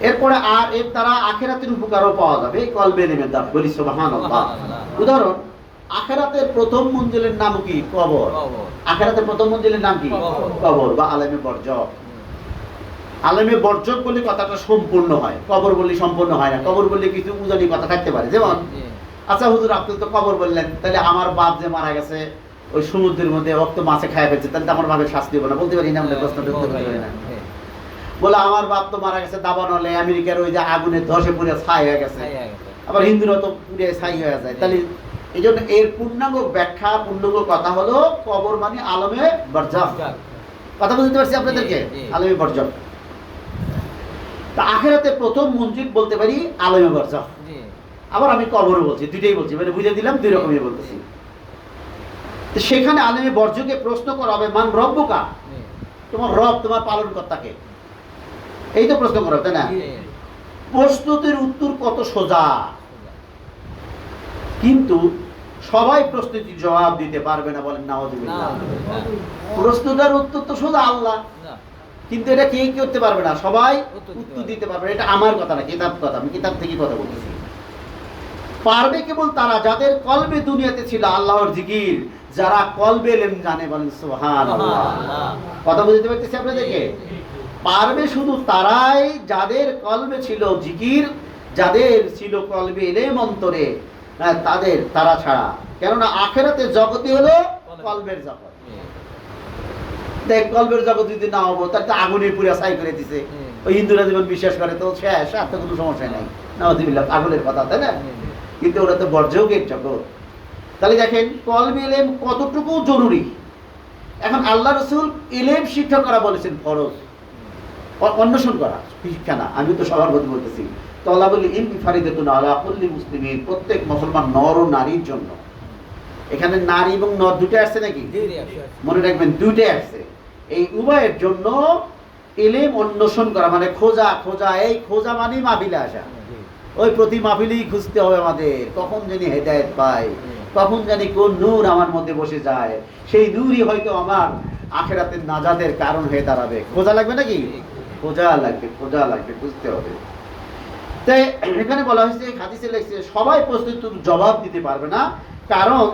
এরপরে আর এর দ্বারা আখিরাতের উপকারও পাওয়া যাবে কলবে ইলমের দ্বারা। বলি সুবহানাল্লাহ। উদাহরণ, আখিরাতের প্রথম মঞ্জিলের নাম কি? কবর। আখিরাতের প্রথম মঞ্জিলের নাম কি? কবর বা আলেমে বরজখ। আলেমে বরজখ বলে কথাটা সম্পূর্ণ হয়, কবর বললে সম্পূর্ণ হয় না। কবর বললে কিছু উজানি কথা থাকতে পারে, যেমন আচ্ছা হুজুর আপনি তো কবর বললেন, তাহলে আমার বাপ যে মারা গেছে ওই সমুদ্রের মধ্যে রক্ত মাছে খায় ফেলছে, তাহলে তো আমার বাপের শাস্তি হবে না, বলতে পারি না? আমরা প্রশ্নটা করতে পারি না? বলে আমার বাপ তো মারা গেছে দাবানলে, আমেরিকার ওই যে আগুনে ধসে পুড়ে ছাই হয়ে গেছে, আবার হিন্দুরা তো পুড়ে ছাই হয়ে যায়। তাহলে এই জন্য এর পূর্ণাঙ্গ ব্যাখ্যা, পূর্ণাঙ্গ কথা হলো কবর মানে আলমে বরজখ। কথা বুঝতে পারছি আপনাদেরকে? আলমে বরজখ। তা আখিরাতে প্রথম মঞ্জিল বলতে পারি আলমে বরজখ। আবার আমি কবরও বলছি, দুইটাই বলছি, মানে বুঝে দিলাম দুই রকমই বলতেছি। তো সেখানে আলমে বরজখে প্রশ্ন করা হবে মান রব্বুকা, তোমার রব, তোমার পালনকর্তাকে, এই তো প্রশ্ন করা, তাই না? প্রশ্নটির উত্তর কত সোজা, কিন্তু সবাই প্রশ্নটির জবাব দিতে পারবে না, বলেন নাউযুবিল্লাহ। প্রশ্নটার উত্তর তো সোজা আল্লাহ, কিন্তু এটা কে করতে পারবে না, সবাই উত্তর দিতে পারবে না। এটা আমার কথা না, কিতাব কথা, আমি কিতাব থেকে কথা বলতেছি। পারবে কেবল তারা যাদের কলবে দুনিয়াতে ছিল আল্লাহর জিকির, যারা কলবে ইলম জানে, বলেন সুবহানাল্লাহ। কথা বুঝতে পারতেছি আপনাদেরকে? পারবে শুধু তারাই যাদের কলবে ছিল জিকির, যাদের ছিল কলবে ইলম অন্তরে, তাদের, তারা ছাড়া। কেননা আখিরাতের জগতই হলো কলবের জগৎ। দেখ, কলবের জগৎ যদি না হবো, তার তো আগুনে পুরা ছাই করে দিছে। ওই হিন্দুরা যেমন বিশ্বাস করে তো শেষ, আর তো কোনো সমস্যা নাই, নাউযুবিল্লাহ, পাগলের কথা, তাই না? কিন্তু ওরা তো বর্জকের জগৎ। তাহলে দেখেন কলবে ইলম কতটুকু জরুরি। এখন আল্লাহ রাসূল ইলম শিক্ষা করা বলেছেন ফরজ, অন্বেষণ করা, শিক্ষা না। আমি তো সবার কথা বলতেছি, তলাবুল ইলমি ফারিদাতুন আলা কুল্লি মুসলিমিন, প্রত্যেক মুসলমান নর ও নারীর জন্য। এখানে নারী এবং নর দুটো আসছে নাকি? মনে রাখবেন, দুইটাই আসছে। এই উভয়ের জন্য ইলম অন্বেষণ করা, মানে খোঁজা। খোঁজা, এই খোঁজা মানে মাহফিলে আসা। ওই প্রতি মাহফিলেই খুঁজতে হবে আমাদের, কখন জানি হেদায়েত পাই, কখন জানি কোন নূর আমার মধ্যে বসে যায়, সেই নূরই হয়তো আমার আখিরাতের নাজাতের কারণ হয়ে দাঁড়াবে। খোঁজা লাগবে নাকি? খোঁজা লাগবে, খোঁজা লাগবে, খুঁজতে হবে। তাই এখানে বলা হয়েছে, হাদিসে লেখছে সবাই প্রশ্নের জবাব দিতে পারবে না, কারণ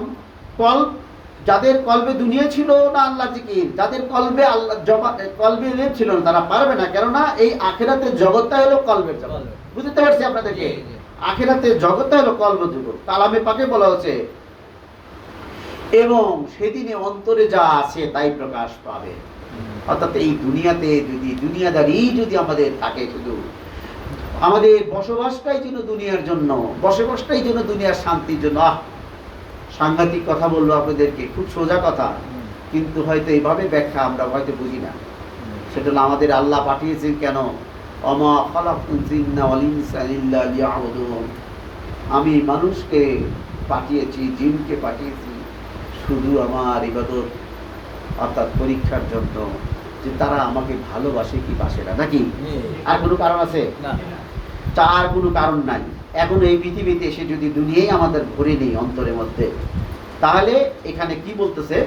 যাদের কলবে দুনিয়া ছিল না আল্লাহ জিকির, যাদের কলবে আল্লাহ কলবে ইলম ছিল না, তারা পারবে না। কেননা এই আখিরাতের জগৎটা হলো কলবের জগৎ। বুঝতে পারছি আপনাদেরকে? আখিরাতের জগৎটা হলো কলবের জগৎ। কালামে পাকে বলা হচ্ছে, এবং সেদিনে অন্তরে যা আছে তাই প্রকাশ পাবে। অর্থাৎ এই দুনিয়াতে যদি দুনিয়াদারি যদি আমাদের থাকে, শুধু আমাদের বসবাসটাই যেন দুনিয়ার জন্য, বসবাসটাই যেন দুনিয়ার শান্তির জন্য। সাংঘাতিক কথা বলবো আপনাদেরকে, খুব সোজা কথা, কিন্তু হয়তো এইভাবে ব্যাখ্যা আমরা হয়তো বুঝি না। সেটা হলো আমাদের আল্লাহ পাঠিয়েছেন কেন? ওমা খালাকতুল জিন্না ওয়াল ইনসা ইল্লা লিয়াবুদুন, আমি মানুষকে পাঠিয়েছি, জিনকে পাঠিয়েছি শুধু আমার ইবাদত, অর্থাৎ পরীক্ষার জন্য, যে তারা আমাকে ভালোবাসে কি বাসে না, নাকি? আর কোনো কারণ আছে? তার কোনো কারণ নাই। এখন এই পৃথিবীতে এসে যদি দুনিয়াই আমাদের ভরে নেই অন্তরের মধ্যে, তাহলে এখানে কি বলতেছে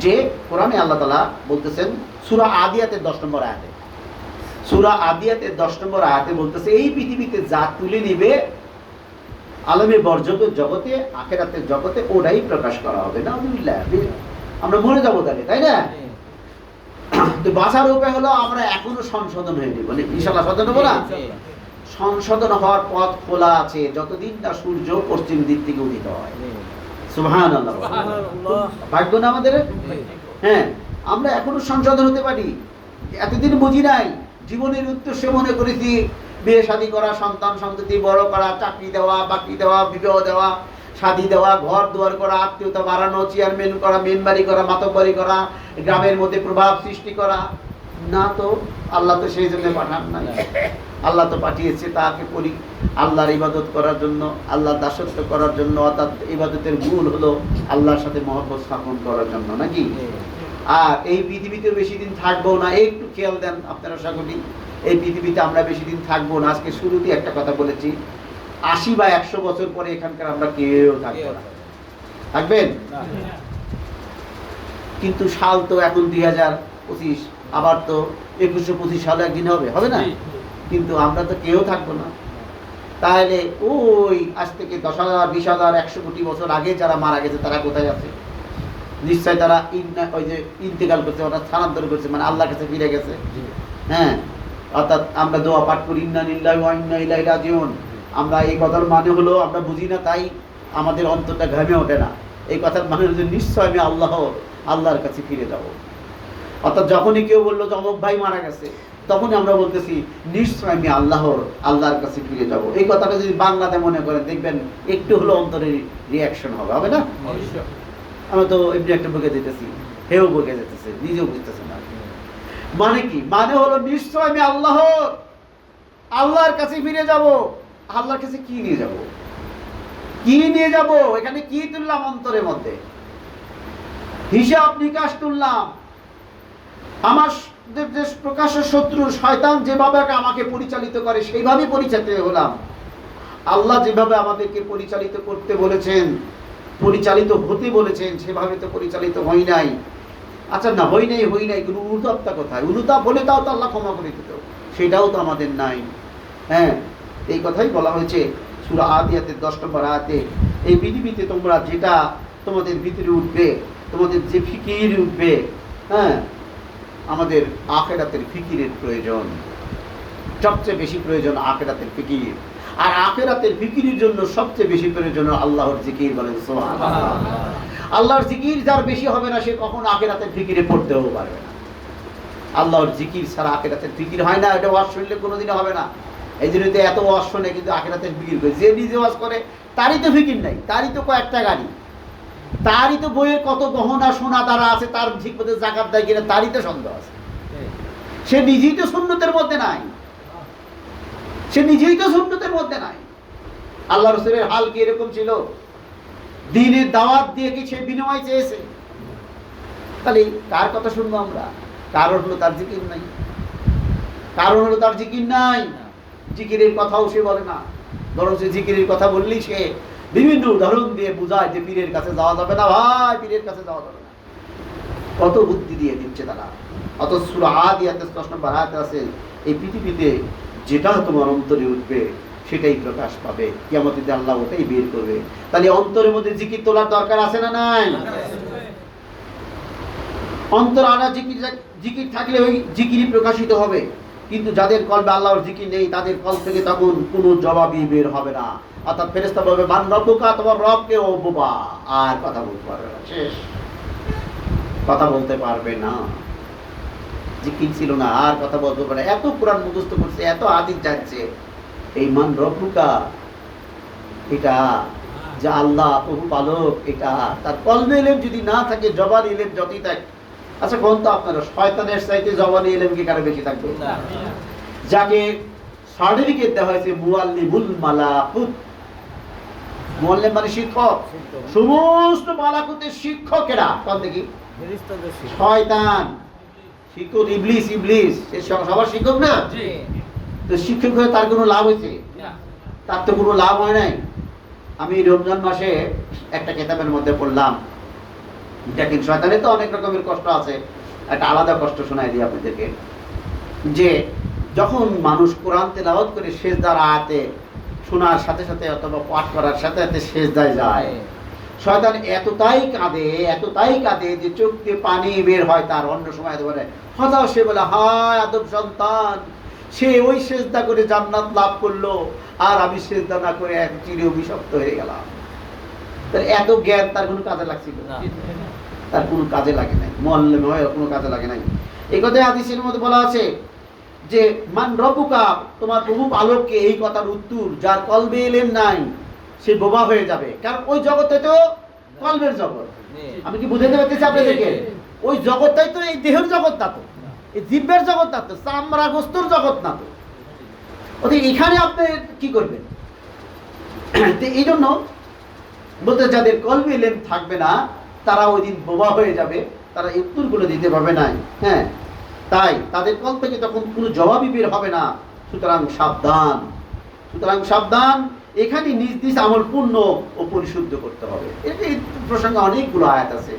যে কোরআনে আল্লাহ তাআলা বলতেছেন সূরা আদিয়াতের 10 নম্বর আয়াতে, সূরা আদিয়াতের 10 নম্বর আয়াতে বলতেছে, এই পৃথিবীতে যা তুলে নেবে আলমে বরজকের জগতে, আখিরাতের জগতে, ওটাই প্রকাশ করা হবে। নাউযুবিল্লাহ, আমরা মরে যাবো তাহলে, তাই না? তো বাঁচার উপায় হলো আমরা এখনো সংশোধন হয়ে নিব, ইনশাআল্লাহ সংশোধন হবো না? সংশোধন হওয়ার পথ খোলা আছে যতদিন না সূর্য পশ্চিম দিক থেকে উদিত হয়। সুবহানাল্লাহ। ভাগ্য না আমাদের? হ্যাঁ, আমরা এখনো সংশোধন হতে পারি। এতদিন বুঝি নাই, জীবনের উদ্দেশ্য মনে করেছি বিয়ে শাদী করা, সন্তান সন্ততি বড় করা, চাকরি দেওয়া, বাকি দেওয়া, বিবাহ দেওয়া, শাদী দেওয়া, ঘর দুয়ার করা, আত্মীয়তা বাড়ানো, চেয়ারম্যান করা, মেম্বারি করা, মাতব্বরি করা, গ্রামের মধ্যে প্রভাব সৃষ্টি করা। না তো, আল্লাহ তো সেই জন্য পাঠান নাই। আল্লাহ তো পাঠিয়েছে তাকে আল্লাহর ইবাদত করার জন্য, আল্লাহর দাসত্ব করার জন্য। অর্থাৎ ইবাদতের মূল হলো আল্লাহর সাথে মহব্বত স্থাপন করার জন্য, নাকি? আর এই পৃথিবীতে বেশি দিন থাকবো না, একটু খেয়াল দেন আপনারা সকলেই। এই পৃথিবীতে আমরা বেশি দিন থাকবো না। আজকে শুরুতে একটা কথা বলেছি, 80 বা 100 বছর পরে এখানকার আমরা কেউ থাকবো না। থাকবেন? কিন্তু সাল তো এখন 2025, আবার তো 2125 সালে একদিন হবে না? কিন্তু আমরা তো কেউ থাকবো না। তাহলে ওই আজ থেকে 10,000, 20,000, 100 কোটি বছর আগে যারা মারা গেছে তারা কোথায় আছে? নিশ্চয় তারা ওই যে ইন্তেকাল করছে, ওরা স্থানান্তর করছে, মানে আল্লাহর কাছে ফিরে গেছে। হ্যাঁ, অর্থাৎ আমরা দোয়া পাঠ করি, ইন্না লিল্লাহি ওয়া ইন্না ইলাইহি রাজিউন। আমরা এই কথার মানে হলো আমরা বুঝি না, তাই আমাদের অন্তরটা ঘামে ওঠে না। এই কথার মানে হলো যে নিশ্চয় আমি আল্লাহর কাছে ফিরে যাব। অর্থাৎ যখনই কেউ বললো যে অমুক ভাই মারা গেছে, তখনই আমরা বলতেছি নিশ্চয় আমি আল্লাহর কাছে ফিরে যাব। এই কথাটা যদি বাংলাতে মনে করেন, দেখবেন একটু হলো অন্তরে রিয়াকশন হবে না? আমরা তো এমনি একটা বকে দিতেছি, হেও বকে যেতেছে, নিজেও বুঝতেছে না। মানে কি? মানে হলো নিশ্চয় আমি আল্লাহর কাছে ফিরে যাব। আল্লাহর কাছে কি নিয়ে যাব? কি নিয়ে যাব? এখানে কি তুললাম? অন্তরের মধ্যে হিসাব নিকাশ তুললাম। আমার যে প্রকাশ্য শত্রু শয়তান যেভাবে আমাকে পরিচালিত করে সেইভাবে পরিচালিত হলাম। আল্লাহ যেভাবে আমাদেরকে পরিচালিত করতে বলেছেন, পরিচালিত হতে বলেছেন, সেভাবে তো পরিচালিত হই নাই। আচ্ছা না, হই নাই, কোনো অনুতাপটা কোথায়? অনুতাপ হলে তাও তো আল্লাহ ক্ষমা করে দিত, সেটাও তো আমাদের নাই। হ্যাঁ, এই কথাই বলা হয়েছে সূরা আদিয়াতের 10 নম্বর আয়াতে, এই পৃথিবীতে তোমরা যেটা তোমাদের ভিতরে উঠবে, তোমাদের যে ফিকির উঠবে, হ্যাঁ, আমাদের আখিরাতের ফিকিরের প্রয়োজন, সবচেয়ে বেশি প্রয়োজন আখিরাতের ফিকির। আর আখিরাতের ফিকিরের জন্য সবচেয়ে বেশি প্রয়োজন আল্লাহর জিকির। বলেন সুবহানাল্লাহ। আল্লাহর জিকির যার বেশি হবে না, সে কখনো আখিরাতের ফিকিরে পড়তেও পারবে না। আল্লাহর জিকির ছাড়া আখিরাতের ফিকির হয় না, এটা ওয়াজ শুনলে কোনোদিনও হবে না। এই জন্য তো এত ওয়াজ শোনে কিন্তু আখিরাতের ফিকির করে। যে নিজে ওয়াজ করে তারই তো ফিকির নাই, তারই তো কয়েকটা গাড়ি, তারই তো বইয়ের কত গহনা সোনা তারা আছে, তার ঠিক মতো জাকাত দেয় কিনা তারই তো সন্দেহ আছে। সে নিজেই তো সুন্নতের মধ্যে নাই, আল্লাহ রাসূলের হাল কি এরকম ছিল? দ্বীনের দাওয়াত দিয়ে কি সে বিনিময় চেয়েছে? তাহলে কার কথা শুনবো আমরা? কারণ হলো তার জিকির নাই, জিকিরের কথাও সে বলে না। বরং সে জিকিরের কথা বললেই সে বিভিন্ন উদাহরণ দিয়ে বোঝায় যে পীরের কাছে যাওয়া যাবে না, ভাই পীরের কাছে যাওয়া যাবে না। কত বুদ্ধি দিয়ে দিচ্ছে তারা। অত সূরা আদিয়াতে 10 নম্বর আয়াতে আছে, এই পৃথিবীতে যেটা তোমার অন্তরে উঠবে সেটাই প্রকাশ পাবে, কিয়ামতের দিন আল্লাহ ওটাই বের করবে। তাহলে অন্তরের মধ্যে জিকির তোলার দরকার আছে না নাই? অন্তর আনা জিকির থাকলে ওই জিকিরই প্রকাশিত হবে। কিন্তু যাদের কলবে আল্লাহর জিকির নেই, তাদের কল থেকে তখন কোনো জবাবই বের হবে না। অর্থাৎ ফেরেশতা বলবে মান রব্বুকা, তোমার রবকে, ও বোবা, আর কথা বলতে পারবে না, শেষ, কথা বলতে পারবে না। জিকির ছিল না, আর কথা বলতে পারে। এত কোরআন মুখস্থ করছে, এত হাদিস যাচ্ছে, এই মান রব্বুকা, এটা যে আল্লাহ প্রভুপালক, এটা তার কলবে ইলম যদি না থাকে, জবান ইলম যতই থাকে। আচ্ছা কোন তো আপনারা, শয়তানের চাইতে জবান ইলম কি কারো বেশি থাকবে? যাকে সার্টিফিকেট দেওয়া হয়েছে মুআল্লিমুল মালাকুত, মুআল্লিম মানে শিক্ষক, সমস্ত মালাকুতের শিক্ষকেরা কোন থেকে? শয়তান, শিক্ষক ইবলিস, সে সবার শিক্ষক না। তো শিক্ষক হয়ে তার কোনো লাভ হয়েছে? তার তো কোনো লাভ হয় নাই। আমি রমজান মাসে একটা কিতাবের মধ্যে পড়লাম, দেখেন শয়তানের তো অনেক রকমের কষ্ট আছে, একটা আলাদা কষ্ট শোনাই দিই আপনাদেরকে। যে যখন মানুষ কোরআন তেলাওয়াত করে সেজদার আয়াতে শোনার সাথে সাথে অথবা পাঠ করার সাথে সাথে সেজদায় যায়, শয়তান এতটাই কাঁদে যে চোখ দিয়ে পানি বের হয় তার। অন্য সময় বলে হতাশ, সে বলে হায় আদম সন্তান, সে ওই সেজদা করে জান্নাত লাভ করলো, আর আমি সেজদা না করে এক চিরে অভিশপ্ত হয়ে গেলাম। তার এত জ্ঞান তার কোনো কাজে লাগছিল? তার কোনো কাজে লাগে নাই, মুআল্লিম হয় কোনো কাজে লাগে নাই। এই কথাই হাদিসের মধ্যে বলা আছে যে মান রব্বুকা, তোমার প্রভু আলোককে, এই কথার উত্তর যার কলবে ইলম নাই সে বোবা হয়ে যাবে। কারণ ওই জগতে তো কলবের জগৎ। আমি কি বুঝাতে পারতেছি আপনাদেরকে? ওই জগৎটাই তো এই দেহের জগৎ না, তো এই জিব্বের জগৎ না, তো চামড়া গোস্তর জগৎ না, তো ওদের এখানে আপনি কি করবেন? এই জন্য বলতে যাদের কলবে ইলম থাকবে না তারা ওই দিন বোবা হয়ে যাবে, তারা এই উত্তরগুলো দিতে পারবে না। হ্যাঁ, তাই তাদের কল থেকে তখন কোনো জবাবই বের হবে না। সুতরাং সাবধান, সুতরাং সাবধান। এখানে নিজ নিজ আমল পূর্ণ ও পরিশুদ্ধ করতে হবে। এই প্রসঙ্গে অনেকগুলো আয়াত আছে,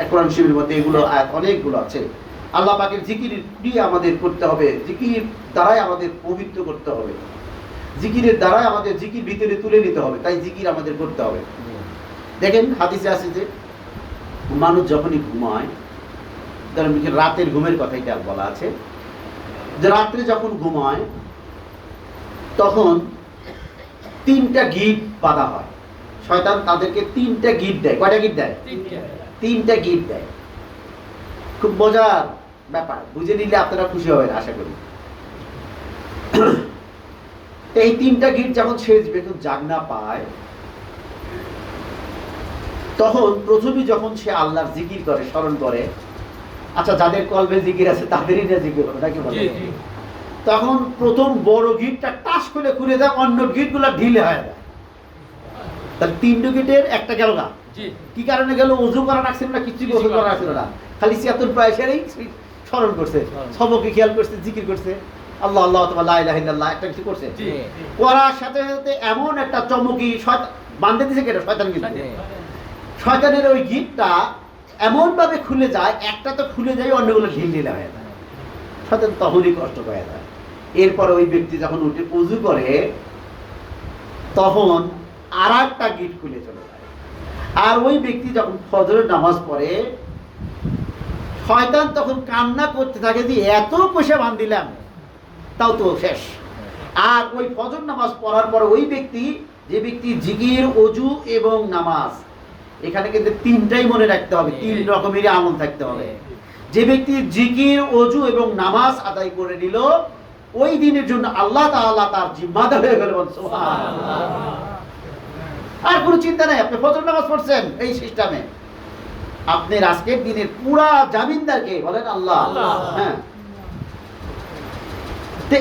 কোরআন শরীফের মধ্যে এগুলো আয়াত অনেকগুলো আছে। আল্লাহ পাকের জিকির দিয়ে আমাদের করতে হবে, জিকির দ্বারাই আমাদের পবিত্র করতে হবে, জিকিরের দ্বারাই আমাদের জিকির ভিতরে তুলে নিতে হবে। তাই জিকির আমাদের করতে হবে। দেখেন হাদিসে আছে যে মানুষ যখনই ঘুমায়, রাতের ঘুমের কথা এটা বলা আছে, যে রাত্রে যখন ঘুমায় তখন 3টা গিট বাঁধা হয়। শয়তান তাদেরকে 3টা গিট দেয়। কয়টা গিট দেয়? 3টা গিট দেয়। খুব মজার ব্যাপার, বুঝে নিলে আপনারা খুশি হবেন আশা করি। এই 3টা গিট যখন শেষ বেতন জাগনা পায়, তখন প্রথমে যখন সে আল্লাহর জিকির করে, স্মরণ করে, আচ্ছা যাদের কলবে জিকির আছে তাদেরই না জিকির হবে নাকি বলে, তখন প্রথম বড় গিটটা টাস করে খুলে দেয়, অন্য গিটগুলো ঢিলে হয়ে যায়। তাহলে 3টা গিটের একটা গেল না। কি কারণে গেল? ওযু করা রাখছিল না, কিছু গোসল করা রাখছিল না, খালি সিয়াতুল প্রায়শেরই স্মরণ করছে, সবকে খেয়াল করছে, জিকির করছে, আল্লাহ আল্লাহ লা ইলাহা ইল্লাল্লাহ একটা কিছু করছে। করার সাথে সাথে এমন একটা চমকি শয়তান বাঁধে দিয়েছে, কেন? শয়তান। কিন্তু শয়তানের ওই গিটটা এমন ভাবে খুলে যায়, একটা তো খুলে যায়, অন্যগুলো ঢিল ঢিলা হয়ে যায়। শয়তান তখনই কষ্ট হয়ে যায়। এরপরে ওই ব্যক্তি যখন উঠে ওযু করে, তখন আর একটা গিট খুলে চলে যায়। আর ওই ব্যক্তি যখন ফজরের নামাজ পড়ে, শয়তান তখন কান্না করতে থাকে যে এত পয়সা বান দিলাম তাও তো শেষ। আর ওই ফজর নামাজ পড়ার পর ওই ব্যক্তি, যে ব্যক্তি জিকির, ওযু এবং নামাজ, এখানে কিন্তু 3টাই মনে রাখতে হবে, 3 রকমেরই আমল থাকতে হবে। যে ব্যক্তি জিকির, ওযু এবং নামাজ আদায় করে নিল, ওই দিনের জন্য আল্লাহ তাআলা তার জিম্মাদার হয়ে গেল। সুবহানাল্লাহ। আর কোনো চিন্তা নাই, আপনি ফজর নামাজ পড়ছেন এই সিস্টেমে, আপনার আজকের দিনের পুরা জামিনদারকে বলেন আল্লাহ। হ্যাঁ, তো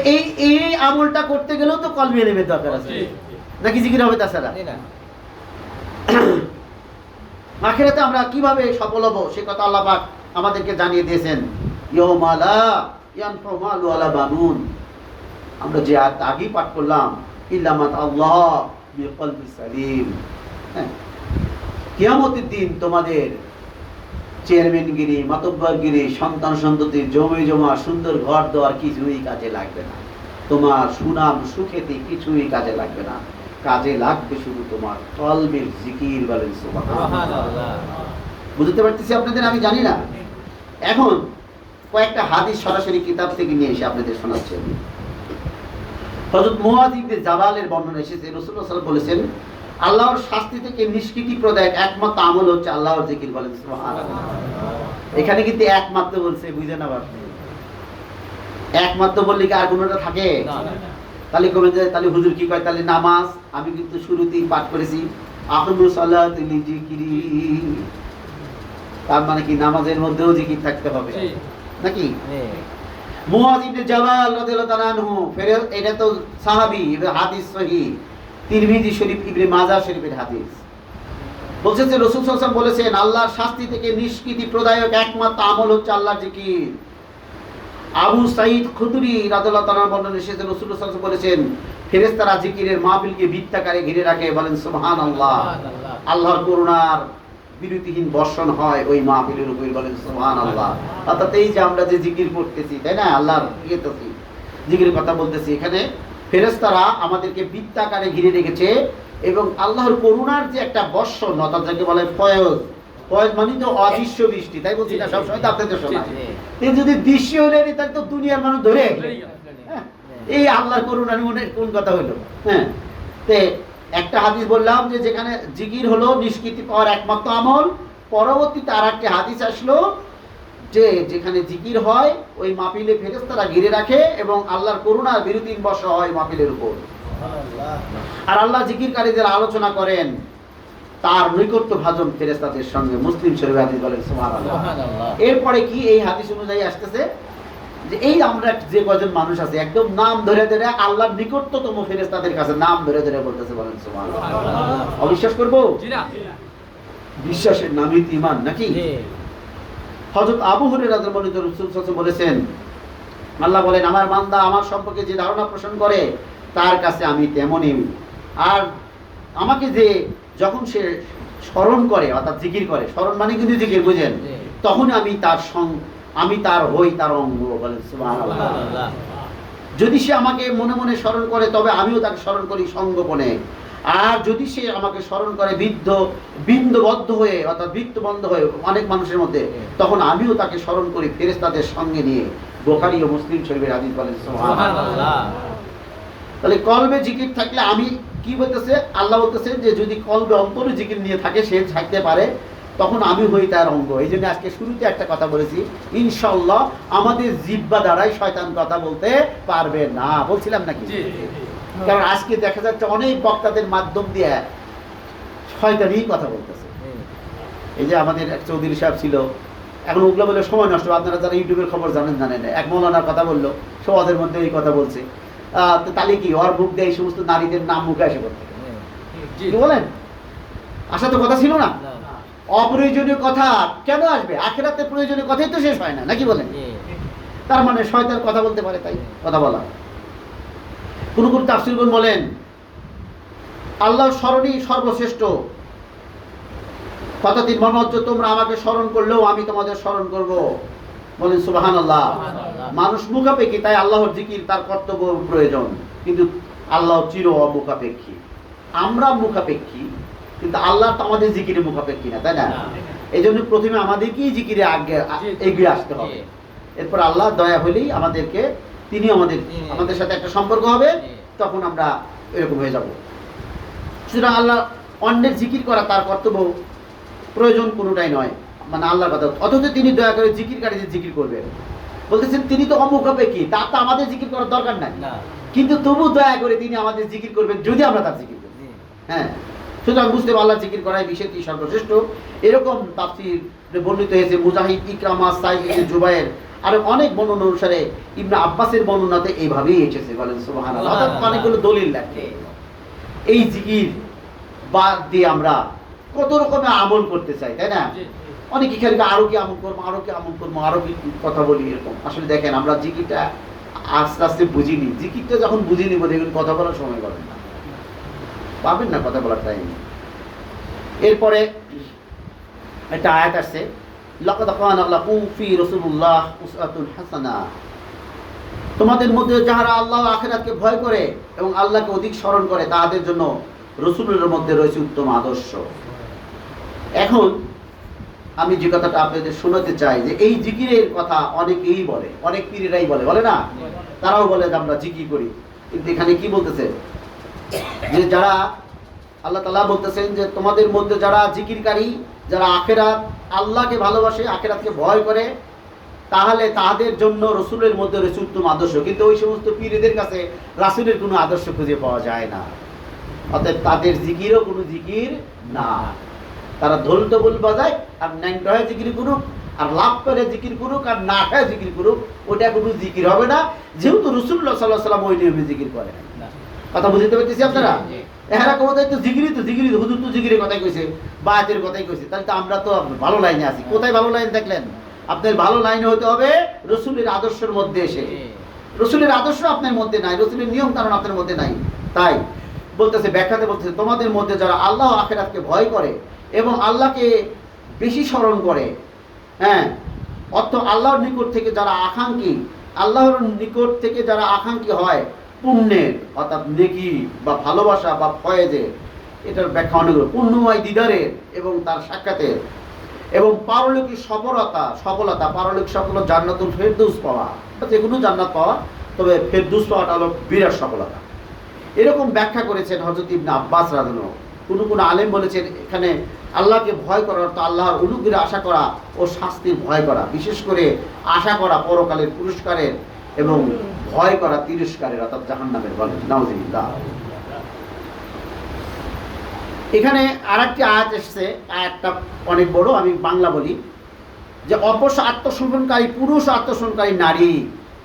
এই আমলটা করতে গেলেও তো কলবে ইলমের দরকার আছে, নাকি জিকির হবে তাছাড়া? আখিরাতে আমরা কিভাবে সফল হব সে কথা আল্লাহ পাক আমাদেরকে জানিয়ে দিয়েছেন। ইয়াউমা লা ইয়ানফাউ মালু ওয়ালা বানুন, আমরা যে আয়াত আগেই পাঠ করলাম, ইল্লা মান আল্লাহ বিকলবি সালিম। হ্যাঁ, কিয়ামতের দিন তোমাদের চেয়ারম্যানগিরি, মাতব্বরগিরি, সন্তান সন্ততি, জমি জমা, সুন্দর ঘর দোয়ার কিছুই কাজে লাগবে না, তোমার সুনাম সুখ্যাতি কিছুই কাজে লাগবে না। কাজে লাগবে শুধু তোমার কলবের জিকির। বলেন সুবহানাল্লাহ। বুঝতে পারতেছি আপনাদের? আমি জানি না। এখন কয়েকটা হাদিস সরাসরি কিতাব থেকে নিয়ে এসে আপনাদের শোনাচ্ছি। হযরত মুআয ইবনে জাবালের বর্ণনা এসেছে, রাসূলুল্লাহ সাল্লাল্লাহু আলাইহি ওয়াসাল্লাম বলেছেন, আল্লাহর শাস্তি থেকে নিষ্কৃতি প্রদায়ক একমাত্র আমল হচ্ছে আল্লাহর জিকির। বলেন সুবহানাল্লাহ। এখানে কিন্তু একমাত্র বলছে, বুঝেন আবার? একমাত্র বললে কি আর কোনোটা থাকে? তাহলে কমে যায়। তাহলে হুজুর কি কয়? তাহলে নামাজ আমি কিন্তু শুরুতেই পাঠ করেছি, আকিমুস সালাতা লিযিকরি, তার মানে কি নামাজের মধ্যেও জিকির থাকতে হবে নাকি? মুআয ইবনে জাবাল রাদিয়াল্লাহু তাআলা আনহু, এটা তো সাহাবী, হাদিস সহিহ, তিরমিজি শরীফ, ইবনে মাজাহ শরীফের হাদিস। বলছেন যে রাসূল সাল্লাল্লাহু আলাইহি ওয়াসাল্লাম বলেছেন, আল্লাহর শাস্তি থেকে নিষ্কৃতি প্রদায়ক একমাত্র আমল হচ্ছে আল্লাহর জিকির। আবু সাঈদ খুদরি রাদিয়াল্লাহু তাআলা বর্ণনা এসেছে, রাসূলুল্লাহ সাল্লাল্লাহু আলাইহি ওয়াসাল্লাম বলেছেন, ফেরেশতারা জিকিরের মাহফিলকে বৃত্তাকারে ঘিরে রাখে। বলেন সুবহানাল্লাহ। আল্লাহর করুণার বিরতিহীন বর্ষণ হয় ওই মাহফিলের উপর। বলেন সুবহানাল্লাহ। অর্থাৎ এই যে আমরা যে জিকির করতেছি, তাই না, আল্লাহর ইয়েতেছি, জিকিরের কথা বলতেছি, এখানে ফেরেশতারা আমাদেরকে বৃত্তাকারে ঘিরে রেখেছে এবং আল্লাহর করুণার যে একটা বর্ষণ, অর্থাৎ যাকে বলে ফয়েজ, ফয়েজ মানে তো অদৃশ্য বৃষ্টি, তাই বলছি না সবসময় তো আপনাদের শোনায়। যদি দৃশ্য হলে তাহলে তো দুনিয়ার মানুষ ধরে এই আল্লাহর করুণার মনে কোন কথা হইলো। হ্যাঁ, তে একটা হাদিস বললাম যে যেখানে জিকির হলো নিষ্কৃতি পাওয়ার একমাত্র আমল, পরবর্তীতে আর একটা হাদিস আসলো যে যেখানে জিকির হয় ওই মাহফিলে ফেরেশতারা ঘিরে রাখে এবং আল্লাহর করুণার বিরতির বর্ষা হয় মাহফিলের উপর। আর আল্লাহ জিকিরকারীদের আলোচনা করেন তার নৈকট্য ভাজন ফেরেশতাদের সঙ্গে। মুসলিম শরীফে হাদিস বলেন সুবহানাল্লাহ। এরপরে কি এই হাদিস অনুযায়ী আসতেছে যে এই আমরা যে কজন মানুষ আছে একদম নাম ধরে ধরে আল্লাহর নিকটতম ফেরেশতাদের কাছে নাম ধরে ধরে বলতেছে, বলেন সুবহানাল্লাহ। অবিশ্বাস করবো? বিশ্বাসের নামই ঈমান নাকি? হযরত আবু হুরায়রা রাদিয়াল্লাহু আনহু রাসূল সাল্লাল্লাহু আলাইহি ওয়াসাল্লাম বলেছেন, আল্লাহ বলেন আমার বান্দা আমার সম্পর্কে যে ধারণা পোষণ করে তার কাছে আমি তেমনই, আর আমাকে যে যখন সে স্মরণ করে অর্থাৎ জিকির করে, স্মরণ মানে কিন্তু জিকির বুঝেন, তখন আমি তার হই তার অঙ্গ, বলেন সুবহানাল্লাহ। যদি সে আমাকে মনে মনে স্মরণ করে তবে আমিও তাকে স্মরণ করি সঙ্গোপনে, আর যদি সে আমাকে স্মরণ করে বিন্দুবদ্ধ হয়ে অর্থাৎ বৃত্তবন্ধ হয়ে অনেক মানুষের মধ্যে, তখন আমিও তাকে স্মরণ করি ফেরেশতাদের সঙ্গে নিয়ে। বুখারী ও মুসলিম শরীফের হাদিস, বলেন সুবহানাল্লাহ। তাহলে কলবে জিকির থাকলে আমি কি বলতেছে, আল্লাহ বলতেছে যে যদি কলবে অন্তরে জিকির নিয়ে থাকে সে থাকতে পারে, তখন আমি হই তার অঙ্গ। এই জন্য আজকে শুরুতে একটা কথা বলেছি, ইনশাআল্লাহ আমাদের জিহ্বা দ্বারাই শয়তান কথা বলতে পারবে না, বলছিলাম নাকি? কারণ আজকে দেখা যাচ্ছে অনেক বক্তাদের মাধ্যম দিয়ে শয়তানই কথা বলতেছে। এই যে আমাদের এক চৌধুরী সাহেব ছিল, এখন ওগুলো বলে সময় নষ্ট। আপনারা যারা ইউটিউবের খবর জানেন না, এক মৌলানার কথা বললো, সমাজের মধ্যে এই কথা বলছে, তাহলে কি ওর মুখ দিয়ে এই সমস্ত নারীদের নাম মুখে আসে করতে বলেন? আসা তো কথা ছিল না। অপ্রয়োজনীয় কথা কেন আসবে? আখিরাতে প্রয়োজনীয় কথাই তো শেষ হয় না, নাকি বলেন? তার মানে শয়তান কথা বলতে পারে, তাই কথা বলা। কোন তাফসীরগণ বলেন আল্লাহর স্মরণই সর্বশ্রেষ্ঠ। কথাটির মনে হচ্ছে তোমরা আমাকে স্মরণ করলেও আমি তোমাদের স্মরণ করব, বলেন সুবহানাল্লাহ। মানুষ মুখাপেক্ষী, তাই আল্লাহর জিকির তার কর্তব্য প্রয়োজন, কিন্তু আল্লাহ চির অমুখাপেক্ষী। আমরা মুখাপেক্ষী, কিন্তু আল্লাহ তো আমাদের জিকিরে মুখাপেক্ষী না, তাই না? এই জন্য প্রথমে আমাদেরকেই জিকিরে এগিয়ে আসতে হবে, এরপর আল্লাহ দয়া হলেই তিনি আমাদের সাথে একটা সম্পর্ক হবে, তখন আমরা এরকম হয়ে যাব। সুতরাং আল্লাহ অন্যের জিকির করা তার কর্তব্য, প্রয়োজন কোনোটাই নয়, মানে আল্লাহর কথা। অথচ তিনি দয়া করে জিকিরকারীদের জিকির করবেন, বলতেছেন তিনি তো অমুখাপেক্ষী, তার তো আমাদের জিকির করার দরকার নাই, কিন্তু তবু দয়া করে তিনি আমাদের জিকির করবেন যদি আমরা তার জিকির করি। হ্যাঁ, সুতরাং বুঝতে হবে আল্লাহ জিকির করাই বিষয়টি সর্বশ্রেষ্ঠ। এরকম তাফসীরে বর্ণিত হয়েছে মুজাহিদ, ইকরামা, সাঈদ ইবনে জুবায়ের আর অনেক বর্ণনা অনুসারে ইবনে আব্বাসের বর্ণনাতে এইভাবেই এসেছে, বলেন সুবহানাল্লাহ। অর্থাৎ অনেকগুলো দলিল লাগে। এই জিকির বাদ দিয়ে আমরা কত রকমের আমল করতে চাই, তাই না? অনেকে খালি আরো কি আমল করবো, আরো কি কথা বলি, এরকম। আসলে দেখেন আমরা জিকিরটা আস্তে আস্তে বুঝিনি। জিকিরটা যখন বুঝিনি দেখুন কথা বলার সময় পাবেন না কথা বলার টাইম। এরপরে একটা আয়াত আসছে, লাকাদ কানা লাকুম ফি রাসূলিল্লাহ উসওয়াতুন হাসানা। তোমাদের মধ্যে যারা আল্লাহ ও আখিরাতকে ভয় করে এবং আল্লাহকে অধিক স্মরণ করে তাদের জন্য রাসূলের মধ্যে রয়েছে উত্তম আদর্শ। এখন আমি যে কথাটা আপনাদের শোনাতে চাই যে এই জিকিরের কথা অনেকেই বলে, অনেক পীরেরাই বলে না? তারাও বলে যে আমরা জিকির করি, কিন্তু এখানে কি বলতেছে যে যারা আল্লাহ তাআলা বলতেছেন যে তোমাদের মধ্যে যারা জিকিরকারী, যারা আখিরাত আল্লাহকে ভালোবাসে, আখিরাতকে ভয় করে, তাহলে তাদের জন্য রাসূলের মধ্যে রয়েছে উত্তম আদর্শ। কিন্তু ওই সমস্ত পীরদের কাছে রাসূলের কোনো আদর্শ খুঁজে পাওয়া যায় না, অতএব তাদের জিকিরও কোনো জিকির না। তারা ঢোল তবল বাজায় আর ন্যাংটা হয়ে জিকির করুক, আর লাভ করে জিকির করুক, আর না খায় জিকির করুক, ওটা কোনো জিকির হবে না, যেহেতু রাসূলুল্লাহ সাল্লাল্লাহু আলাইহি ওয়াসাল্লাম ওই নিয়মে জিকির করে না। কথা বুঝতে পারতেছি আপনারা? এরা কোথায় তো জিকিরই হুজুর তো জিকিরের কথাই কইছে, বায়াতের কথাই কইছে, তাহলে তো আমরা তো ভালো লাইনে আছি। কোথায় ভালো লাইন দেখলেন? আপনার ভালো লাইনে হতে হবে রাসূলের আদর্শের মধ্যে এসে। রাসূলের আদর্শ আপনার মধ্যে নাই, রাসূলের নিয়ম কানুন আপনার মধ্যে নাই। তাই বলতেছে, ব্যাখ্যাতে বলতেছে তোমাদের মধ্যে যারা আল্লাহ ও আখিরাতকে ভয় করে এবং আল্লাহকে বেশি স্মরণ করে, হ্যাঁ, অর্থ আল্লাহর নিকট থেকে যারা আকাঙ্ক্ষী হয় পুণ্যের, অর্থাৎ নেকি বা ভালোবাসা বা ফয়েজের, এটার ব্যাখ্যা অনেক পুণ্যময় দিদারের এবং তার সাক্ষাতের, এবং পারলৌকিক সফলতা, পারলৌকিক সফলতা জান্নাতুল ফেরদৌস পাওয়া, যে কোনো জান্নাত পাওয়া, তবে ফেরদৌস পাওয়াটা হলো বিরাট সফলতা। এরকম ব্যাখ্যা করেছেন হযরত ইবনে আব্বাস রাদিয়াল্লাহু আনহু। কোন আলেম বলেছেন এখানে আল্লাহকে ভয় করার অর্থ আল্লাহর অনুগ্রহ আশা করা ও শাস্তির ভয় করা, বিশেষ করে আশা করা পরকালের পুরস্কারের এবং ভয় করা তিরস্কারের অর্থাৎ জাহান্নামের। বলেন নাউযুবিল্লাহ। এখানে আরেকটি আয়াত এসেছে, আয়াতটা অনেক বড়, আমি বাংলা বলি, যে অবশ্য আত্মসমর্পণকারী পুরুষ ও আত্মসমর্পণকারী নারী,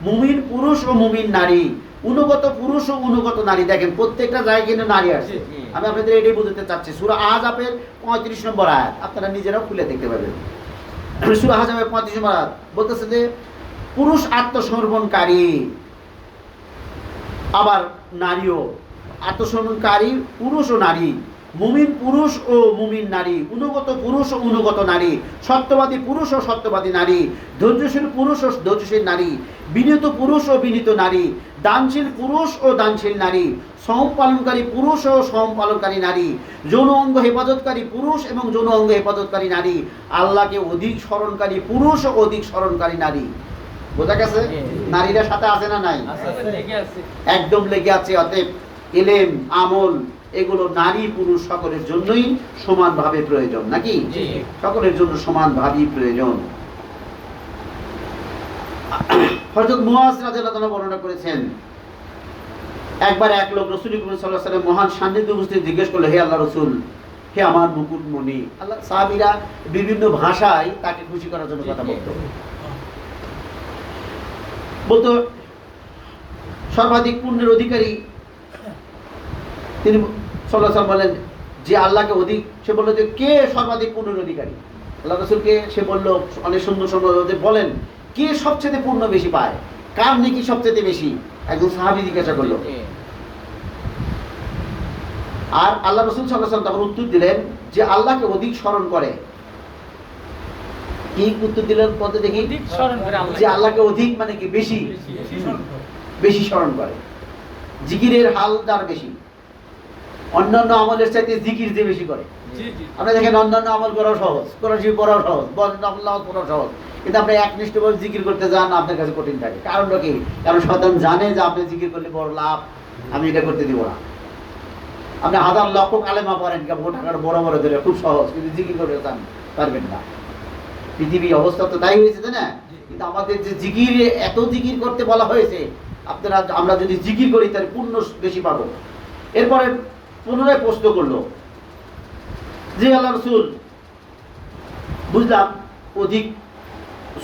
মুমিন পুরুষ ও মুমিন নারী, অনুগত পুরুষ ও অনুগত নারী। দেখেন প্রত্যেকটা জায়গায় কিন্তু নারী আছে। আমি আপনাদের এটাই বুঝতে চাচ্ছি। সূরা আহজাবের 35 নম্বর আয়াত, আপনারা নিজেরাও খুলে দেখতে পাবেন। সূরা আহজাবের 35 নম্বর আয়াত বলতেছে যে পুরুষ আত্মসমর্পণকারী, আবার নারীও আত্মসমর্পণকারী পুরুষ ও নারী, মুমিন পুরুষ ও মুমিন নারী, অনুগত পুরুষ ও অনুগত নারী, সত্যবাদী পুরুষ ও সত্যবাদী নারী, ধৈর্যশীল পুরুষ ও ধৈর্যশীল নারী, বিনীত পুরুষ ও বিনীত নারী, দানশীল পুরুষ ও দানশীল নারী, সম পালনকারী পুরুষ ও সম পালনকারী নারী, যৌন অঙ্গ হেফাজতকারী পুরুষ এবং যৌন অঙ্গ হেফাজতকারী নারী, আল্লাহকে অধিক স্মরণকারী পুরুষ ও অধিক স্মরণকারী নারী। বোঝা গেছে? নারীরা সাথে আছে না নাই? একদম লেগে আছে। অতএব ইলম, আমল এগুলো নারী পুরুষ সকলের জন্যই সমানভাবে প্রয়োজন, নাকি? সকলের জন্য সমানভাবেই প্রয়োজন। হযরত মুআজ রাদিয়াল্লাহু আনহু বর্ণনা করেছেন, একবার এক লোক রাসূল সাল্লাল্লাহু আলাইহি ওয়াসাল্লামের মহান সান্নিধ্যে উপস্থিত জিজ্ঞেস করলো, হে আল্লাহর রাসূল, হে আমার মুকুটমণি। আল্লাহ সাহাবীরা বিভিন্ন ভাষায় তাকে খুশি করার জন্য কথা বলতো। সর্বাধিক পুণ্যের অধিকারী তিনি সাল্লাল্লাহু আলাইহি ওয়াসাল্লাম বলেন যে আল্লাহকে অধিক, সে বলল যে কে সর্বাধিক পুণ্যের অধিকারী? আল্লাহ রাসূলকে সে বলল অনেক সুন্দর সুন্দর, বলেন কে সবচেয়ে পুণ্য বেশি পায়, কার নেকি সবচেয়ে বেশি? একজন সাহাবী জিজ্ঞাসা করলো। আর আল্লাহ রাসূল সাল্লাল্লাহু আলাইহি ওয়াসাল্লাম তখন উত্তর দিলেন যে আল্লাহকে অধিক স্মরণ করে। কি উত্তর দিলেন পদে দেখি? যে আল্লাহকে অধিক মানে কি? বেশি বেশি স্মরণ করে। জিকিরের হাল তার বেশি, অন্যান্য আমলের চাইতে জিকির যে বেশি করে। আপনি দেখেন অন্যান্য আমল করাও সহজ, কোরআন শরীফ পড়াও সহজ, পড়াও সহজ, কিন্তু আপনি একনিষ্ঠভাবে জিকির করতে যান আপনার কাছে কঠিন থাকে। কারণটা কি? কারণ শয়তান জানে যে আপনি জিকির করলে বড় লাভ, আমি এটা করতে দিব না। আপনি হাজার লক্ষ কালেমা পড়েন, টাকার বড় বড় ধরে খুব সহজ, কিন্তু জিকির করতে চান পারবেন না। পৃথিবীর অবস্থা তো তাই হয়েছে, তাই না? কিন্তু আমাদের যে জিকির, এত জিকির করতে বলা হয়েছে, আপনারা আমরা যদি জিকির করি তাহলে পুণ্য বেশি পাবো। এরপরে পুনরায় প্রশ্ন করলো যে আল্লাহ রাসূল, বুঝলাম অধিক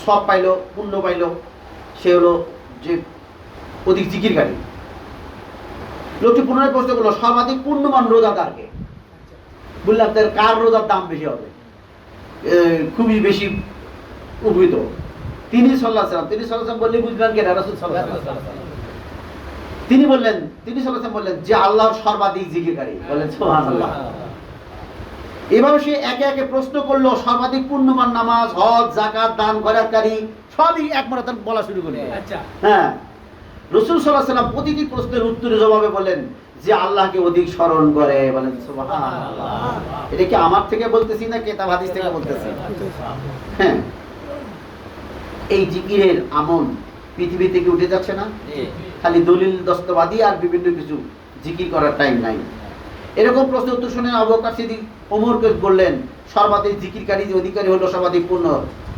সব পাইলো, পুণ্য পাইলো, সে হলো যে অধিক জিকিরকারী। লোকটি পুনরায় প্রশ্ন করলো সর্বাধিক পুণ্যবান রোজাদারকে। বললাম তার কার রোজার দাম বেশি হবে, খুবই বেশি উপকৃত? তিনি সাল্লাল্লাহু আলাইহি ওয়াসাল্লাম। তিনি সাল্লাল্লাহু আলাইহি ওয়াসাল্লাম বললে বুঝলেন কেন? রাসূল সাল্লাল্লাহু আলাইহি ওয়াসাল্লাম তিনি সাল্লাল্লাহু আলাইহি ওয়াসাল্লাম বললেন যে আল্লাহর সর্বাধিক জিকিরকারী। বলেন সুবহানাল্লাহ। এভাবে সে একে একে প্রশ্ন করলো, সর্বাধিক পুণ্যবান নামাজ, হজ, যাকাত, দান, খয়রাতকারী সবই একমাত্র বলা শুরু করলো। হ্যাঁ, রাসূল সাল্লাল্লাহু আলাইহি ওয়াসাল্লাম প্রতিটি প্রশ্নের উত্তরে জবাবে বলেন যে আল্লাহকে অধিক স্মরণ করে। বলেন সুবহানাল্লাহ। এটা কি আমার থেকে বলতেছি না কিতাব হাদিস থেকে বলতেছি? হ্যাঁ, এই জিকিরের আমল পৃথিবী থেকে উঠে যাচ্ছে না? খালি দলিল দস্তবাদী আর বিভিন্ন কিছু, জিকির করার টাইম নাই। এরকম প্রশ্ন উত্তর শুনে আবু বকর সিদ্দিক ওমরকে বললেন সর্বাধিক জিকিরকারী যে অধিকারী হলো সর্বাধিক পুণ্য।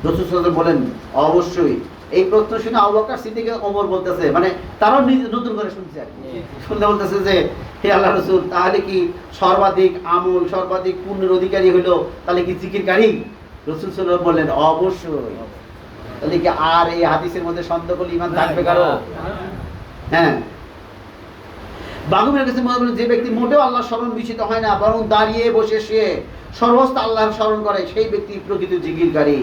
রাসূল সাল্লাল্লাহু আলাইহি ওয়াসাল্লাম বলেন অবশ্যই। এই প্রশ্ন শুনে আবু বকর সিদ্দিক ওমর বলতেছে, মানে তারাও নতুন করে শুনছে আর কি, শুনতে বলতেছে যে হে আল্লাহর রাসূল, তাহলে কি সর্বাধিক আমল, সর্বাধিক পুণ্যের অধিকারী হলো তাহলে কি জিকিরকারী? রাসূল সাল্লাল্লাহু আলাইহি ওয়াসাল্লাম বললেন অবশ্যই। তাহলে কি আর এই হাদিসের মধ্যে সন্দেহ করলে ঈমান থাকবে কারো? হ্যাঁ, বাগুমের কাছে মনে করেন যে ব্যক্তি মোটেও আল্লাহর স্মরণ বিচিত হয় না, বরং দাঁড়িয়ে বসে সে সর্বস্ত আল্লাহর স্মরণ করে, সেই ব্যক্তি প্রকৃত জিকিরকারী।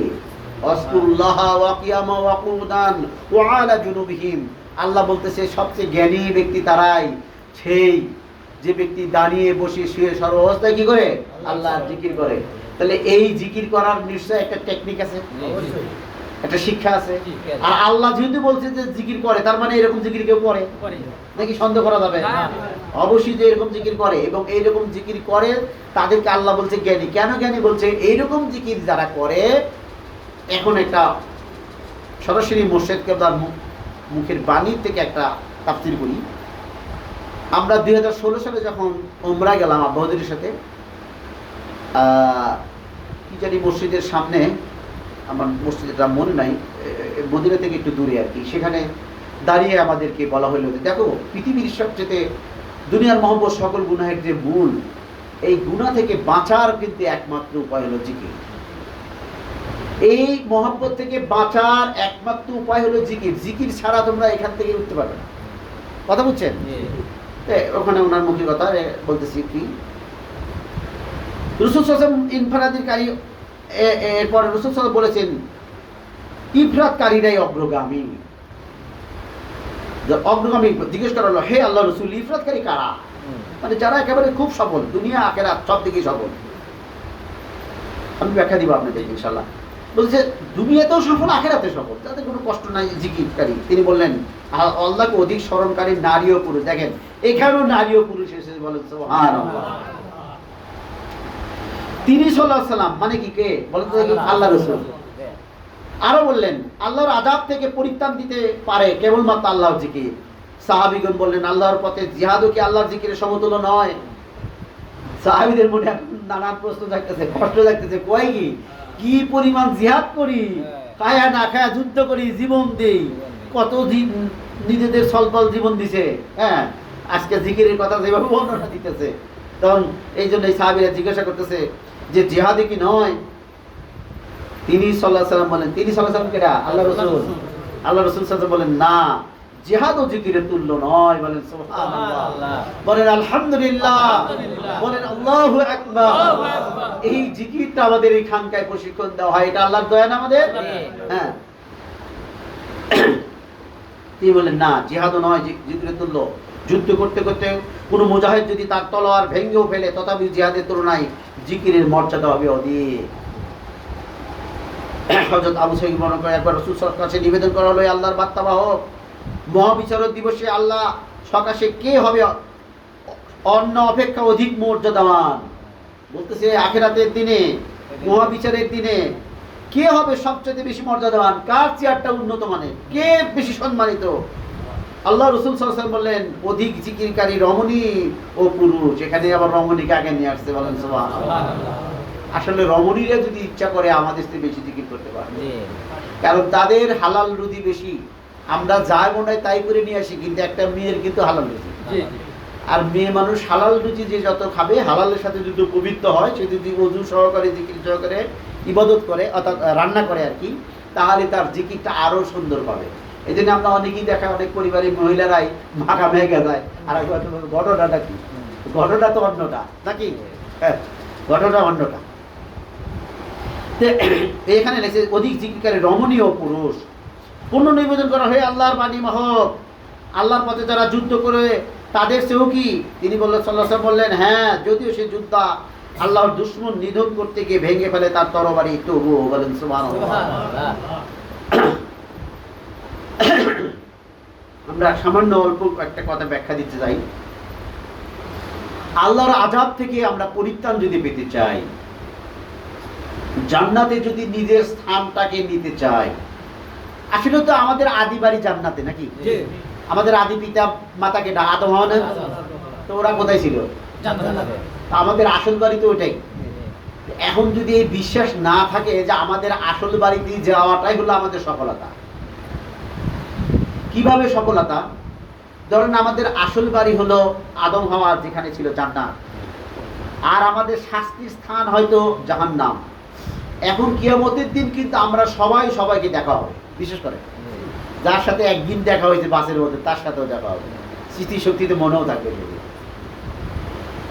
আযকুরুল্লাহ ওয়া কিয়ামা ওয়া কুউদান ওয়া আলা জুনুবিহিম। আল্লাহ বলতেছে সবচেয়ে জ্ঞানী ব্যক্তি তারাই, সেই যে ব্যক্তি দাঁড়িয়ে বসে শুয়ে সর্বাবস্থায় কি করে? আল্লাহর জিকির করে। তাহলে এই জিকির করার নিশ্চয় একটা টেকনিক আছে, একটা শিক্ষা আছে। আর আল্লাহ যেহেতু বলছে যে জিকির করে, তার মানে এরকম জিকির কেউ করে নাকি সন্দেহ করা যাবে? অবশ্যই যে এরকম জিকির করে, এবং এইরকম জিকির করে তাদেরকে আল্লাহ বলছে জ্ঞানী। কেন জ্ঞানী বলছে? এইরকম জিকির যারা করে, এখন একটা সরাসরি মুর্শিদ কেবলার মুখের বাণী থেকে একটা তাফসীর করি। আমরা 2016 সালে যখন উমরা গেলাম আব্বাহুদের সাথে, কি জানি মসজিদের সামনে, আমার মসজিদের নাম মনে নাই, মদিনা থেকে একটু দূরে আর কি, সেখানে দাঁড়িয়ে আমাদেরকে বলা হলো যে দেখো পৃথিবীর সবচেয়ে দুনিয়ার মহব্বত সকল গুনাহের যে মূল, এই গুনাহ থেকে বাঁচার কিন্তু একমাত্র উপায় হলো জিকির। এই মহব্বত থেকে বাঁচার একমাত্র উপায় হলো জিকির। জিকির ছাড়া তোমরা এখান থেকে উঠতে পারবে না। কথা বুঝছেন? ওখানে ওনার মুখে কথা বলতেছি কি, রাসূল সাল্লাল্লাহু আলাইহি ওয়াসাল্লাম ইনফারাদিকারী, এরপর রাসূল সাল্লাল্লাহু আলাইহি ওয়াসাল্লাম বলেছেন ইফরাতকারীরাই অগ্রগামী। অগ্রগামী জিজ্ঞেস করা হলো, হে আল্লাহ রাসূল, ইফরাতকারী কারা? মানে যারা একেবারে খুব সফল, দুনিয়া আখিরাত সব দিকেই সফল। আমি ব্যাখ্যা দিব আপনাদের ইনশাআল্লাহ। বলছে দুনিয়াতেও সফল, আখিরাতে সফল, তাদের কোনো কষ্ট নাই জিকিরকারী। তিনি বললেন আল্লাহকে অধিক স্মরণকারী নারী ও পুরুষ। দেখেন এখানেও নারী ও পুরুষ এসে বলেন সুবহানাল্লাহ। তিনি সাল্লাল্লাহু আলাইহি ওয়াসাল্লাম মানে কি, কে বলেন তো? আল্লাহ রাসূল। আরো বললেন আল্লাহর আযাব থেকে পরিত্রাণ দিতে পারে কেবলমাত্র আল্লাহর জিকির। সাহাবীগণ বললেন আল্লাহর পথে জিহাদও কি আল্লাহর জিকিরের সমতুল্য নয়? সাহাবীদের মনে নানান প্রশ্ন থাকতেছে, কষ্ট থাকতেছে, কয় কি পরিমাণ জিহাদ করি, খায়া না খায়া যুদ্ধ করি, জীবন দেই, কত নিজেদের স্বল্পল জীবন দিছে। হ্যাঁ, আজকে জিকিরের কথা যেভাবে বর্ণনা দিতেছে, তখন এই জন্য এই সাহাবীরা জিজ্ঞাসা করতেছে যে জিহাদে কি নয়? তিনি সাল্লাল্লাহু আলাইহি ওয়াসাল্লাম বলেন, তিনি সাল্লাল্লাহু আলাইহি ওয়াসাল্লাম কেডা? আল্লাহ রাসূল। আল্লাহ রাসূল সাল্লাল্লাহু আলাইহি ওয়াসাল্লাম বলেন না, জিহাদ ও জিকিরের তুল্য নয়। বলেন সুবহানাল্লাহ, বলেন আলহামদুলিল্লাহ, বলেন আল্লাহু আকবার। এই জিকিরটা আমাদের এই খানকায় প্রশিক্ষণ দেওয়া হয়, এটা আল্লাহর দয়া না আমাদের? হ্যাঁ। তিনি বলেন না, জিহাদও নয় জিকিরের তুল্য। যুদ্ধ করতে করতে কোনো মুজাহিদ যদি তার তলোয়ার ভেঙেও ফেলে, তথাপি জিহাদের তুলনায় জিকিরের মর্যাদা হবে অধিক। হযরত আবু সাঈদ বর্ণনা করে, একবার রাসূল সাল্লাল্লাহু আলাইহি ওয়াসাল্লামের কাছে নিবেদন করা হলো, আল্লাহর বার্তাবাহক, মহাবিচারক দিবসে আল্লাহ সকাশে কে হবে অন্য অপেক্ষা অধিক মর্যাদাবান? বলতেছে আখিরাতের দিনে, মহাবিচারের দিনে কে হবে সবচেয়ে বেশি মর্যাদাবান? কার চেয়ারটা উন্নত মানের? কে বেশি সম্মানিত? আল্লাহ রাসূল সাল্লাল্লাহু আলাইহি ওয়াসাল্লাম বললেন অধিক জিকিরকারী রমণী ও পুরুষ। এখানে আবার রমণীকে আগে নিয়ে আসছে। বলেন সুবহানাল্লাহ। আসলে রমণীরা যদি ইচ্ছা করে আমাদের চেয়ে বেশি জিকির করতে পারবে, কারণ তাদের হালাল রুজি বেশি। আমরা যা মনে হয় তাই করে নিয়ে আসি, কিন্তু একটা মেয়ের কিন্তু হালাল রুজি। আর মেয়ে মানুষ হালাল রুজি যে যত খাবে, হালালের সাথে যদি পবিত্র হয়, সে যদি ওযু সহকারে জিকির সহকারে ইবাদত করে, অর্থাৎ রান্না করে আর কি, তাহলে তার জিকিরটা আরো সুন্দর পাবে। এই জন্য আমরা অনেকেই দেখা, অনেক পরিবারের মহিলারাই মাখা মেঘে যায়। আর ঘটনাটা কি? ঘটনা তো অন্যটা নাকি? হ্যাঁ, ঘটনা অন্যটা। এখানে লেখছে অধিক জিকিরকারী রমণীয় পুরুষ। পূর্ণ নিবেদন করা হয় আল্লাহর বাণী মহক, আল্লাহর পথে যারা যুদ্ধ করে তাদের চেয়েও কি? তিনি বললেন সাল্লাল্লাহু আলাইহি ওয়াসাল্লাম বললেন, হ্যাঁ, যদিও সে যোদ্ধা আল্লাহর দুশমন নিধন করতে গিয়ে ভেঙে ফেলে তার তরবারি, তবুও। বলেন সুবহানাল্লাহ। আমরা সামান্য অল্প একটা কথা ব্যাখ্যা দিতে চাই। আল্লাহর আযাব থেকে আমরা পরিত্রাণ যদি পেতে চাই, জান্নাতে যদি নিজের স্থানটাকে নিতে চাই, আসলে তো আমাদের আদি বাড়ি জান্নাতে নাকি? আমাদের আদি পিতা মাতাকে আদম হাওয়া না? তো ওরা কোথায় ছিল? জান্নাতে। আমাদের আসল বাড়ি তো ওটাই। এখন যদি এই বিশ্বাস না থাকে যে আমাদের আসল বাড়িতে যাওয়াটাই হলো আমাদের সফলতা, কিভাবে সফলতা? ধরেন আমাদের আসল বাড়ি হলো আদম হাওয়া, যেখানে ছিল জান্নাত, আর আমাদের শাস্তির স্থান হয়তো জাহান্নাম। এখন কিয়ামতের দিন কিন্তু আমরা সবাই সবাইকে দেখা হবে, বিশেষ করে যার সাথে একদিন দেখা হয়েছে বাসের মধ্যে, তার সাথেও দেখা হবে, স্মৃতিশক্তিতে মনেও থাকবে।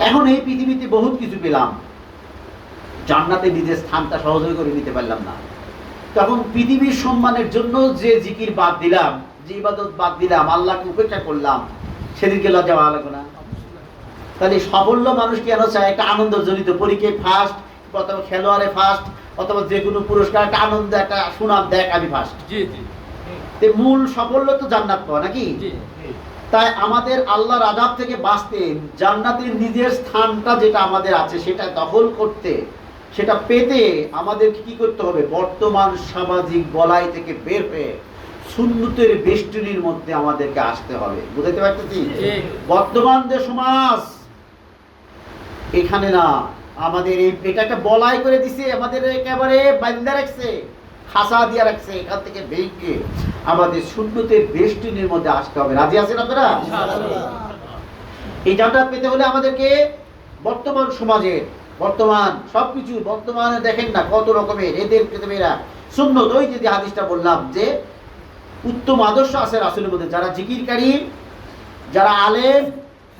এখন এই পৃথিবীতে বহুত কিছু পেলাম, জান্নাতে নিজের স্থানটা সহজে করে নিতে পারলাম না। তখন পৃথিবীর সম্মানের জন্য যে জিকির বাদ দিলাম, যে ইবাদত বাদ দিলাম, আল্লাহকে উপেক্ষা করলাম, সেদিকে লজ্জা ভালো লাগবে না? তাহলে সাফল্য মানুষ কেন চায়? একটা আনন্দজনিত, পরীক্ষায় ফার্স্ট, অথবা খেলোয়াড়ে ফার্স্ট, অথবা যে কোনো পুরস্কার, একটা আনন্দ, একটা সুনাম, দেখ আমি ফার্স্ট। মূল সাফল্য তো জান্নাত পাওয়া নাকি? তাই আমাদের আল্লাহর আযাব থেকে বাঁচতে, জান্নাতের নিজের স্থানটা যেটা আমাদের আছে সেটা দখল করতে, সেটা পেতে আমাদের কি করতে হবে? বর্তমান সামাজিক বলয় থেকে বের হয়ে সুন্নতের বেষ্টনীর মধ্যে আমাদেরকে আসতে হবে। বুঝাইতে পারতেছি? বর্তমান যে সমাজ, এখানে না আমাদের এটা একটা বলাই করে দিছে, আমাদের একেবারে বান্ধা রাখছে, খাসা দিয়া রাখছে। এখান থেকে ভেঙে আমাদের সুন্নতের বেষ্টনীর মধ্যে আসতে হবে। রাজি আছেন আপনারা? এই জানটা পেতে হলে আমাদেরকে বর্তমান সমাজের বর্তমান সবকিছু বর্তমানে দেখেন না কত রকমের এদের পৃথিবীরা সুন্নত। ওই যে হাদিসটা বললাম যে উত্তম আদর্শ আছে রাসূলের মধ্যে, যারা জিকিরকারী, যারা আলেম,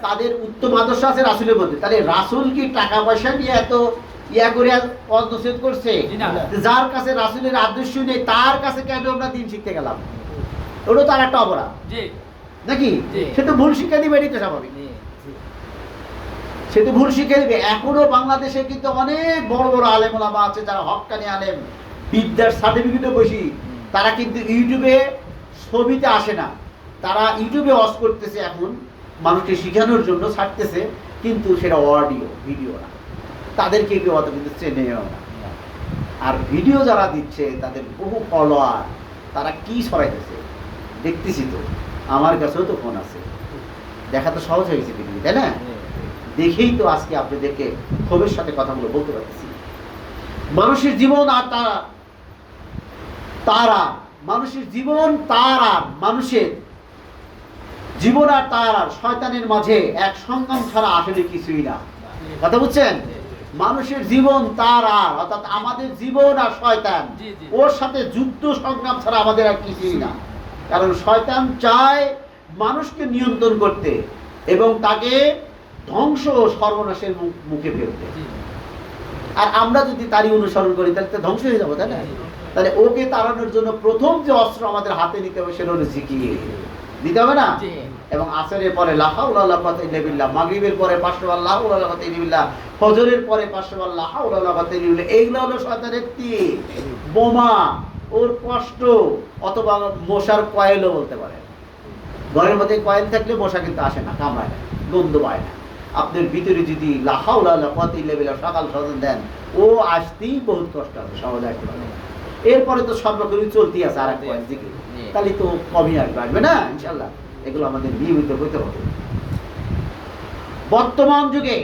তাদের উত্তম আদর্শ আছে রাসূলের মধ্যে। তাহলে রাসূল কি টাকা পয়সা নিয়ে এত ইয়া করে অনসেট করছে? যার কাছে রাসূলের আদর্শ নেই তার কাছে কেন আমরা দিন শিখতে গেলাম? ওটা তো আর একটা অপরাধ নাকি? সে তো ভুল শিক্ষা দিবে, এটাই তো স্বাভাবিক। সে তো ভুল শিক্ষা দিবে। এখনো বাংলাদেশে কিন্তু অনেক বড় বড় আলেম ওলামা আছে যারা হক্কানি আলেম, বিদ্যার সার্টিফিকেটও বেশি, তারা কিন্তু ইউটিউবে ছবিতে আসে না, তারা ইউটিউবে ওয়াজ করতেছে, এখন মানুষকে শেখানোর জন্য ছাড়তেছে, কিন্তু সেটা অডিও ভিডিও না। তাদেরকে কেউ অত কিন্তু চেনেও না। আর ভিডিও যারা দিচ্ছে তাদের বহু ফলোয়ার, তারা কি ছড়াইতেছে দেখতেছি তো। আমার কাছেও তো ফোন আছে, দেখা তো সহজ হয়ে গেছে পৃথিবী, তাই না? দেখেই তো আজকে আপনাদেরকে ক্ষোভের সাথে কথাগুলো বলতে পারতেছি। মানুষের জীবন আর তারা মানুষের জীবন মানুষের জীবন আর শয়তানের মাঝে এক সংগ্রাম ছাড়া আসলে কিছুই না। কথা বুঝছেন? মানুষের জীবন অর্থাৎ আমাদের জীবন আর শয়তান, ওর সাথে যুদ্ধ সংগ্রাম ছাড়া আমাদের আর কিছুই না। কারণ শয়তান চায় মানুষকে নিয়ন্ত্রণ করতে এবং তাকে ধ্বংস ও সর্বনাশের মুখে ফেলতে। আর আমরা যদি তারই অনুসরণ করি তাহলে তো ধ্বংস হয়ে যাবো, তাই না? তাহলে ওকে তাড়ানোর জন্য প্রথম যে অস্ত্র আমাদের হাতে নিতে হবে সেটা হলো জিকির। দিতে হবে না? এবং আসরের পরে লা হাওলা ওয়ালা কুওয়াতা ইল্লা বিল্লাহ, মাগরিবের পরে 500 বার লা হাওলা ওয়ালা কুওয়াতা ইল্লা বিল্লাহ, ফজরের পরে 500 বার লা হাওলা ওয়ালা কুওয়াতা ইল্লা বিল্লাহ। এইগুলো হলো শয়তানের তীর, বোমা, ওর কষ্ট, অথবা মশার কয়েলও বলতে পারে। ঘরের মধ্যে কয়েল থাকলে মশা কিন্তু আসে না, কামড়ায় না, গন্ধ পায় না। আপনার ভিতরে যদি লা হাওলা ওয়ালা কুওয়াতা ইল্লা বিল্লাহ সকাল সন্ধ্যা দেন, ও আসতেই বহুত কষ্ট হবে, সহজে আসতে পারে না। এরপরে তো সর্বক্ষণই চলতেই আছে আর একটা জিকির, তাহলে তো কমই আসবে না ইনশাল্লাহ। এগুলো আমাদের নিয়মিত হইতে হবে। বর্তমান যুগে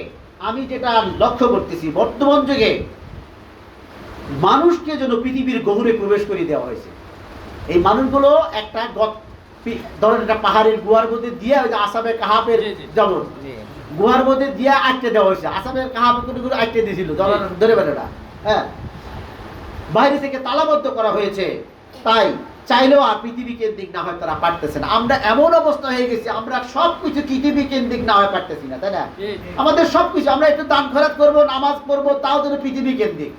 আমি যেটা লক্ষ্য করতেছি, বর্তমান যুগে মানুষকে যেন পৃথিবীর গহরে প্রবেশ করে দেওয়া হয়েছে। এই মানুষগুলো একটা ধরেন একটা পাহাড়ের গুহার মধ্যে দিয়ে আসাবে কাহাপের যেমন গুহার মধ্যে দিয়ে আটকে দেওয়া হয়েছে। আসামের কাহাপের আটকে দিয়েছিল ধরে বেড়াটা, হ্যাঁ, বাইরে থেকে তালাবদ্ধ করা হয়েছে। তাই চাইলেও আর পৃথিবী কেন্দ্রিক না হয় তারা পারতেছে না। আমরা এমন অবস্থা হয়ে গেছি, আমরা সবকিছু পৃথিবী কেন্দ্রিক না হয় পারতেছি না, তাই না? আমাদের সবকিছু, আমরা একটু দান খরচ করবো, নামাজ পড়বো, তাও যেন পৃথিবী কেন্দ্রিক।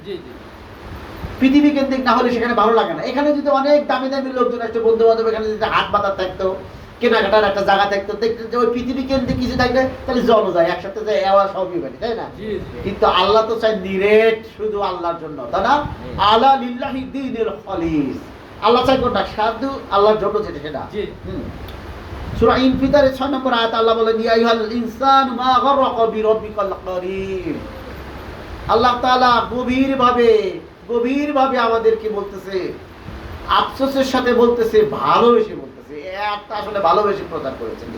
পৃথিবী কেন্দ্রিক না হলে সেখানে ভালো লাগে না। এখানে যদি অনেক দামি দামি লোকজন আসতো, বন্ধু বান্ধব, এখানে যদি হাট বাজার থাকতো, কেনাকাটার একটা জায়গা থাকতো, দেখতে যে ওই পৃথিবী কেন্দ্রিক কিছু থাকলে তাহলে জল যায় একসাথে, যায় এওয়া সবই বাড়ি, তাই না? কিন্তু আল্লাহ তো চাই নিরেট শুধু আল্লাহর জন্য, তাই না? আলা লিল্লাহি দীনুল খালিস। আল্লাহ চাই কোনটা? সাধু আল্লাহর জন্য যেটা সেটা। সূরা ইনফিতারের 6 নম্বর আয়াত আল্লাহ বলেন, ইয়া আইয়ুহাল ইনসানু মা গাররাকা বিরাব্বিকাল কারীম। আল্লাহ তাআলা গভীরভাবে আমাদেরকে বলতেছে, আফসোসের সাথে বলতেছে, ভালোবেসে বলতেছে। একটা আসলে ভালোবেসে প্রচার করেছেন।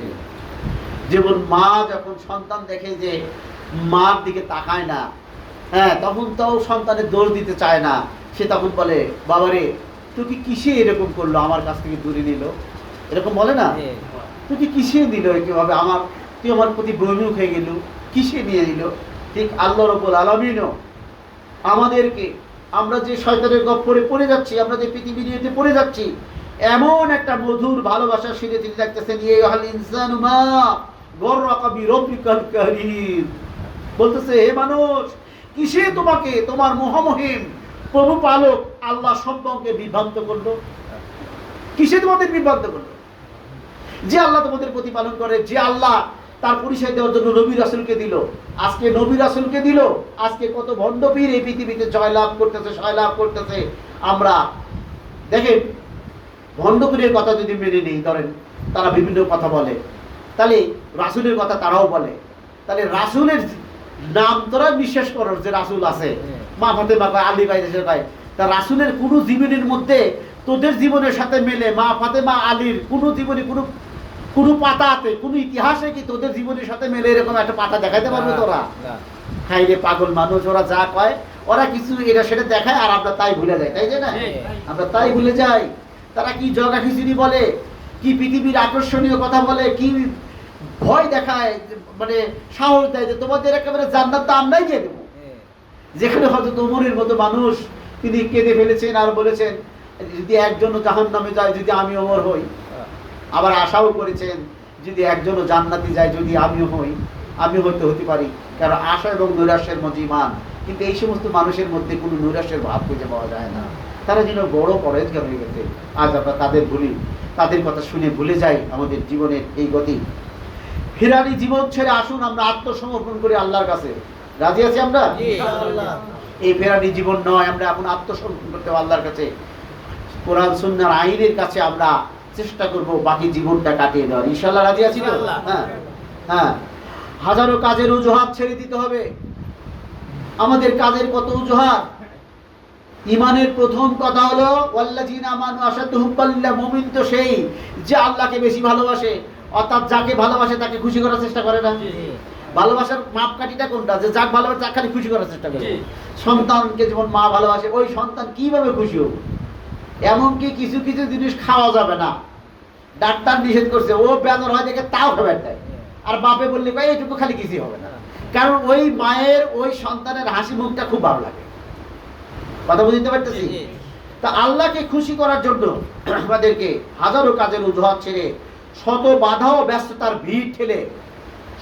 যেমন মা যখন সন্তান দেখে যে মার দিকে তাকায় না, হ্যাঁ, তখন তো সন্তানের দোষ দিতে চায় না। সে তখন বলে, বাবারে তুই কিসে এরকম করলো, আমার কাছ থেকে দূরে নিল, এরকম বলে না? তুই কিসে দিল কিভাবে, তুই আমার প্রতি বৈমুখ হয়ে গেল, কিসে নিয়ে নিল? ঠিক আল্লাহ রাব্বুল আলামিনও আমাদেরকে, আমরা যে শয়তানের গপ্পরে পড়ে যাচ্ছি, আমরা যে পৃথিবী নিয়ে পড়ে যাচ্ছি, এমন একটা মধুর ভালোবাসা শিখে তিনি দেখতেছেন, ইয়া আইয়ুহাল ইনসানু মা গাররাকা বিরাব্বিকাল কারীম। বলতেছে, হে মানুষ, কিসে তোমাকে তোমার মহামহিম প্রভু পালক আল্লাহ সম্পর্কে বিভ্রান্ত করলো? কিসে তোমাদের বিভ্রান্ত করলো? যে আল্লাহ তোমাদের প্রতিপালন করে, যে আল্লাহ তার পরিচয় দেওয়ার জন্য নবী রাসূলকে দিল, আজকে নবী রাসূলকে দিল, আজকে কত ভণ্ডপীর এই পৃথিবীতে জয়লাভ করতেছে। আমরা দেখেন, ভণ্ডপীরের কথা যদি মেনে নেই, ধরেন তারা বিভিন্ন কথা বলে, তাহলে রাসূলের কথা তারাও বলে, তাহলে রাসূলের নাম তোরা বিশ্বাস করার যে রাসূল আছে, মা ফাতেমা ভাই, আলী ভাই, দেশের ভাই, তা রাসূলের কোনো জীবনের মধ্যে তোদের জীবনের সাথে মেলে মা ফাতেমা আলীর কোনো জীবনে কোনো পাতাতে কোনো ইতিহাসে কি তোদের জীবনের সাথে মেলে এরকম একটা পাতা দেখাইতে পারবে তোরা? হাই রে পাগল মানুষ, ওরা যা কয় ওরা কিছু এটা সেটা দেখায় আর আমরা তাই ভুলে যাই, তাই যে না? আমরা তাই ভুলে যাই। তারা কি জগা খিচুড়ি বলে, কি পৃথিবীর আকর্ষণীয় কথা বলে, কি ভয় দেখায়, মানে সাহস দেয় যে তোমাদের একেবারে জান্নাত তো আমরাই দিয়ে দেবো। যেখানে হযরত ওমরের মতো মানুষ তিনি কেঁদে ফেলেছেন আর বলেছেন যদি একজনও জাহান্নামে যায় যদি আমি ওমর হই। আবার আশাও করেছেন যদি একজনও জান্নাতে যায় যদি আমিও হই, আমি হতে পারি। কারণ আশা এবং নৈরাশ্যের মধ্যে ঈমান, কিন্তু এই সমস্ত মানুষের মধ্যে কোনো নৈরাশ্যের ভাব খুঁজে পাওয়া যায় না। তারা যেন বড় পরেজগার হয়ে গেছে। আজ আমরা তাদের ভুলি, তাদের কথা শুনে ভুলে যাই আমাদের জীবনের এই গতি। ফেরারি জীবন ছেড়ে আসুন আমরা আত্মসমর্পণ করি আল্লাহর কাছে। রাজি আছি আমরা? এই ফেরারি জীবন নয়, আমরা এখন আত্মসমর্পণ করতে হবে আল্লাহর কাছে। কোরআন সুন্নাহর আইনের কাছে আমরা চেষ্টা করব বাকি জীবনটা কাটিয়ে দেওয়ার। ইনশাআল্লাহ রাজি আছি তো? হ্যাঁ হ্যাঁ। হাজারো কাজের অজুহাত ছেড়ে দিতে হবে। আমাদের কাজের কত অজুহাত। ইমানের প্রথম কথা হলো ওয়াল্লাযিনা আমানু আশাদ্দু হুব্বান লিল্লাহ। মুমিন তো সেই যে আল্লাহকে বেশি ভালোবাসে, অর্থাৎ যাকে ভালোবাসে তাকে খুশি করার চেষ্টা করে না। ভালোবাসার মাপকাঠিটা কোনটা? যে যাকে ভালোবাসে তাকে খালি খুশি করার চেষ্টা করে। সন্তানকে যেমন মা ভালোবাসে, ওই সন্তান কিভাবে খুশি হবে? এমনকি কিছু কিছু জিনিস খাওয়া যাবে না, ডাক্তার নিষেধ করছে, ও বেদর হয় দেখে তাও খাবার দেয়। আর বাপে বললে ভাই এইটুকু খালি কিছুই হবে না, কারণ ওই মায়ের ওই সন্তানের হাসি মুখটা খুব ভালো লাগে। কথা বুঝতে পারতেছি? তা আল্লাহকে খুশি করার জন্য আমাদেরকে হাজারো কাজের অজুহাত ছেড়ে শত বাধা ও ব্যস্ততার ভিড় ঠেলে,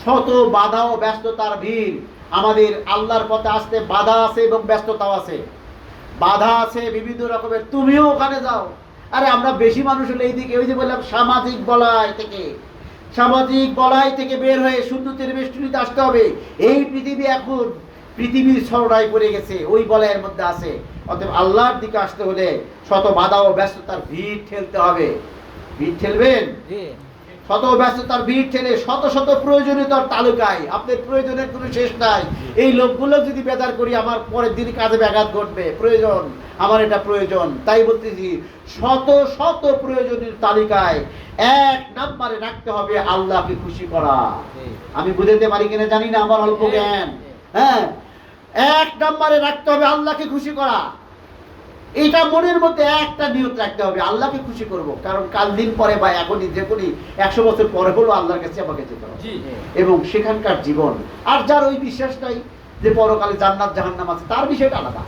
শত বাধা ও ব্যস্ততার ভিড়, আমাদের আল্লাহর পথে আসতে বাধা আছে এবং ব্যস্ততাও আছে। বাধা আছে বিভিন্ন রকমের, তুমিও ওখানে যাও। আরে আমরা বেশি মানুষ হলে এইদিকে, ওই যে বললাম সামাজিক বলয় থেকে বের হয়ে শূন্যতের বেষ্টনীতে আসতে হবে। এই পৃথিবী এখন পৃথিবীর ছড়ায় পড়ে গেছে, ওই বলয়ের মধ্যে আছে। অতএব আল্লাহর দিকে আসতে হলে শত বাধা ও ব্যস্ততার ভিড় ঠেলতে হবে। ভিড় ঠেলবেন, শত ব্যস্ততার ভিড় ঠেলে শত শত প্রয়োজনীয়তার তালিকায়, আপনার প্রয়োজনের কোনো শেষ নাই। এই লোকগুলো যদি বেদার করি আমার পরের দিন কাজে ব্যাঘাত ঘটবে। প্রয়োজন, আমার এটা প্রয়োজন, তাই বলতেছি শত শত প্রয়োজনের তালিকায় এক নম্বরে রাখতে হবে আল্লাহকে খুশি করা। আমি বুঝাতে পারি কিনা জানি না, আমার অল্প জ্ঞান। হ্যাঁ, এক নম্বরে রাখতে হবে আল্লাহকে খুশি করা। এটা মনের মধ্যে একটা নিয়ত রাখতে হবে, আল্লাহকে খুশি করব। কারণ কাল দিন পরে বা এখনই যে কোনো 100 বছর পরে হলো আল্লাহর কাছে আমাকে যেতে হবে এবং সেখানকার জীবন। আর যার ওই বিশ্বাস নাই যে পরকালে জান্নাত জাহান্নাম আছে, তার বিষয়টা আলাদা,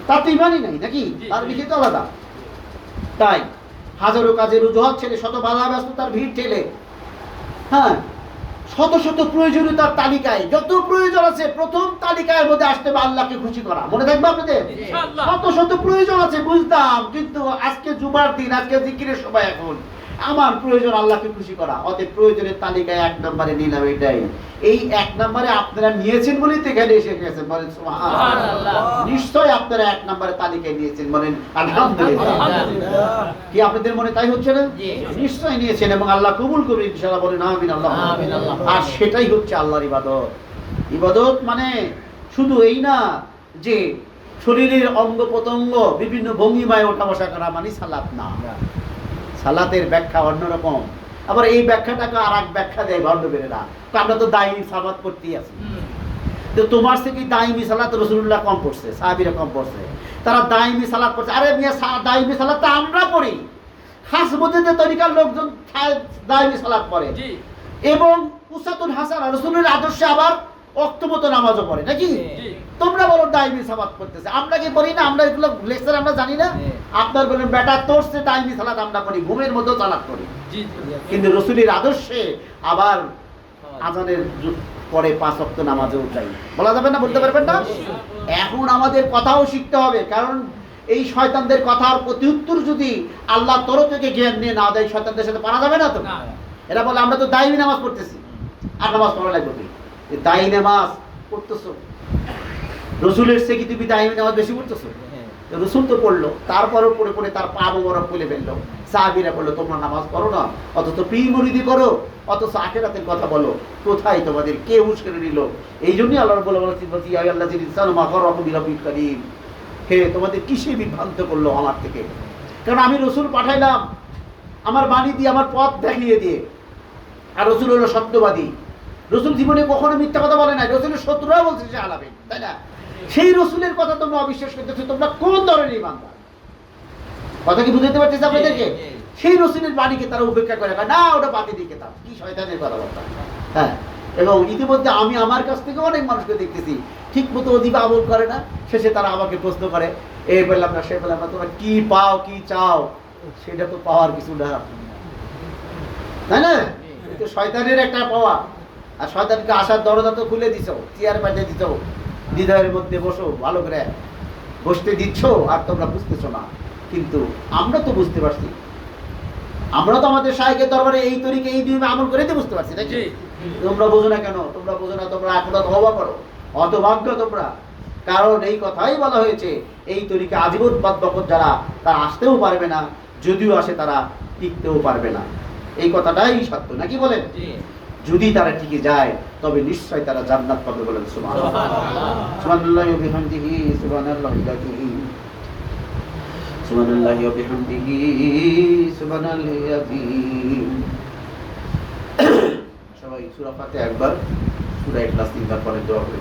তার তো ইমানই নাই নাকি, তার বিষয় তো আলাদা। তাই হাজারো কাজের অজুহাত ছেড়ে শত বাধা ব্যস্ততার ভিড় ঠেলে, হ্যাঁ, শত শত প্রয়োজনীয়তার তালিকায় যত প্রয়োজন আছে প্রথম তালিকার মধ্যে আসতে হবে আল্লাহকে খুশি করা। মনে থাকবে আপনাদের? শত শত প্রয়োজন আছে বুঝতাম, কিন্তু আজকে জুমার দিন, আজকে জিকিরের সময়, এখন আমার প্রয়োজন আল্লাহকে খুশি করা। অতএব প্রয়োজনের তালিকায় এক নম্বরে নিলাম এটাই। এই এক নম্বরে আপনারা নিয়েছেন বলেই তো এখানে এসে গেছেন, বলেন সুবহানাল্লাহ। নিশ্চয় আপনারা এক নম্বরে তালিকায় নিয়েছেন, বলেন আলহামদুলিল্লাহ। কি আপনাদের মনে তাই হচ্ছে না? নিশ্চয় নিয়েছেন এবং আল্লাহ কবুল করবেন ইনশাআল্লাহ, বলেন আমিন আল্লাহুম্মা আমিন। আর সেটাই হচ্ছে আল্লাহর ইবাদত। ইবাদত মানে শুধু এই না যে শরীরের অঙ্গ প্রত্যঙ্গ বিভিন্ন ভঙ্গিমায় ওঠা বসা করা মানে সালাত না। সালাতের ব্যাখ্যা অন্যরকম। আবার এই ব্যাখ্যাটাকে আর এক ব্যাখ্যা দেয় ভণ্ডবেরেরা, আমরা তো দায়ী সালাত করতেই আছি। তো তোমার থেকে দায়ী সালাত রাসূলুল্লাহ কম পড়ছে, সাহাবীরা কম পড়ছে, তারা দায়ী সালাত পড়ছে। আরে মিয়া, দায়ী সালাত তো আমরা পড়ি, খাস মধ্যে তরিকার লোকজন দায়ী সালাত পড়ে এবং উসাতুল হাসান রাসূলের আদর্শে আবার অক্তমত নামাজও পড়ে নাকি। তোমরা বলো দায়ী সালাত পড়তেছে, আমরা কি পড়ি না? আমরা এগুলো লেকচার আমরা জানি না? আপনার বলেন বেটা তোরছে দায়ী সালাত আমরা পড়ি, ঘুমের মধ্যেও সালাত করি, কিন্তু রাসূলের আদর্শে আবার আজানের পরে 5 ওয়াক্ত নামাজও চাই। বলা যাবে না? বলতে পারবেন না? এখন আমাদের কথাও শিখতে হবে, কারণ এই শয়তানদের কথার প্রতি উত্তর যদি আল্লাহর তরফ থেকে জ্ঞান নিয়ে না দেয়, শয়তানদের সাথে পারা যাবে না। তো এরা বলে আমরা তো দায়ী নামাজ পড়তেছি, আর নামাজ পড়া লাগবে। দায়ী নামাজ পড়তেছো, রসুলের সে কি তুমি দায়ী নামাজ বেশি পড়তেছো? রসুল তো পড়লো, তারপরও পড়ে পড়ে তার পা মোবারক খুলে ফেললো। সাহাবীরা বললো তোমরা নামাজ পড়ো না, অথচ পীর মুরিদি করো, অথচ আখিরাতের কথা বলো। কোথায় তোমাদের কে উস্কে নিল? এই জন্যই আল্লাহ রাব্বুল আলামিন বলছেন ইয়া আইয়ুহাল্লাযীনা আমানু মা গাররাকুম বিরাব্বিল কারীম। হে, তোমাদের কিসে বিভ্রান্ত করলো আমার থেকে? কারণ আমি রসুল পাঠাইলাম আমার বাণী দিয়ে, আমার পথ দেখিয়ে দিয়ে। আর রসুল হলো সত্যবাদী। রসুল জীবনে কখনো মিথ্যা কথা বলে নাই, রসুলের শত্রুরা বলছে সে আলাপে, তাই না? সেই রসুলের কথা তোমরা অবিশ্বাস করতেছো, তোমরা কোন ধরনের ইমানদার? কথা কি বুঝতে পারছিস আপনাদেরকে? সেই রসুলের বাণীকে তারা উপেক্ষা করে, না ওটা বাতিল কিতাব, কি শয়তানের কথাবার্তা। হ্যাঁ, এবং ইতিমধ্যে আমি আমার কাছ থেকে অনেক মানুষকে দেখতেছি ঠিক মতো অধিক আমল করে না, শেষে তারা আমাকে প্রশ্ন করে, এ পেলাম না, সে পেলাম না, তোমরা কি পাও, কি চাও? সেটা তো পাওয়ার কিছু না, তাই না? এটা শয়তানের একটা পাওয়া। আর শয়তানকে আসার দরজা তো খুলে দিছো, চেয়ার পাঠিয়ে দিছো, হৃদয়ের মধ্যে বসো, ভালো করে বসতে দিচ্ছ, আর তোমরা বুঝতেছো না। কিন্তু আমরা তো বুঝতে পারছি, আমরা তো আমাদের শায়েখের দরবারে এই তরিকে এই নিয়মে আমল করে বুঝতে পারছি, তাই কি? তোমরা বোঝো না কেন? তোমরা বোঝো না, তোমরা এখনো তওবা করো, হতভাগ্য তোমরা। কারণ এই কথাই বলা হয়েছে, এই তরিকে আজীবন বাধ্যকর যারা, তারা আসতেও পারবে না, যদিও আসে তারা টিকতেও পারবে না। এই কথাটাই সত্য, নাকি বলেন? যদি তারা টিকে যায় তবে নিশ্চয় তারা জান্নাত পাবে, বলেন সুবহানাল্লাহ। সুবহানাল্লাহি ওয়া বিহামদিহি, সুবহানাল্লাহি আযীম, সুবহানাল্লাহি ওয়া বিহামদিহি, সুবহানাল্লাহি আযীম। সবাই সূরা ফাতিহা একবার, সূরা ইখলাস তিনবার পরে দোয়া করে।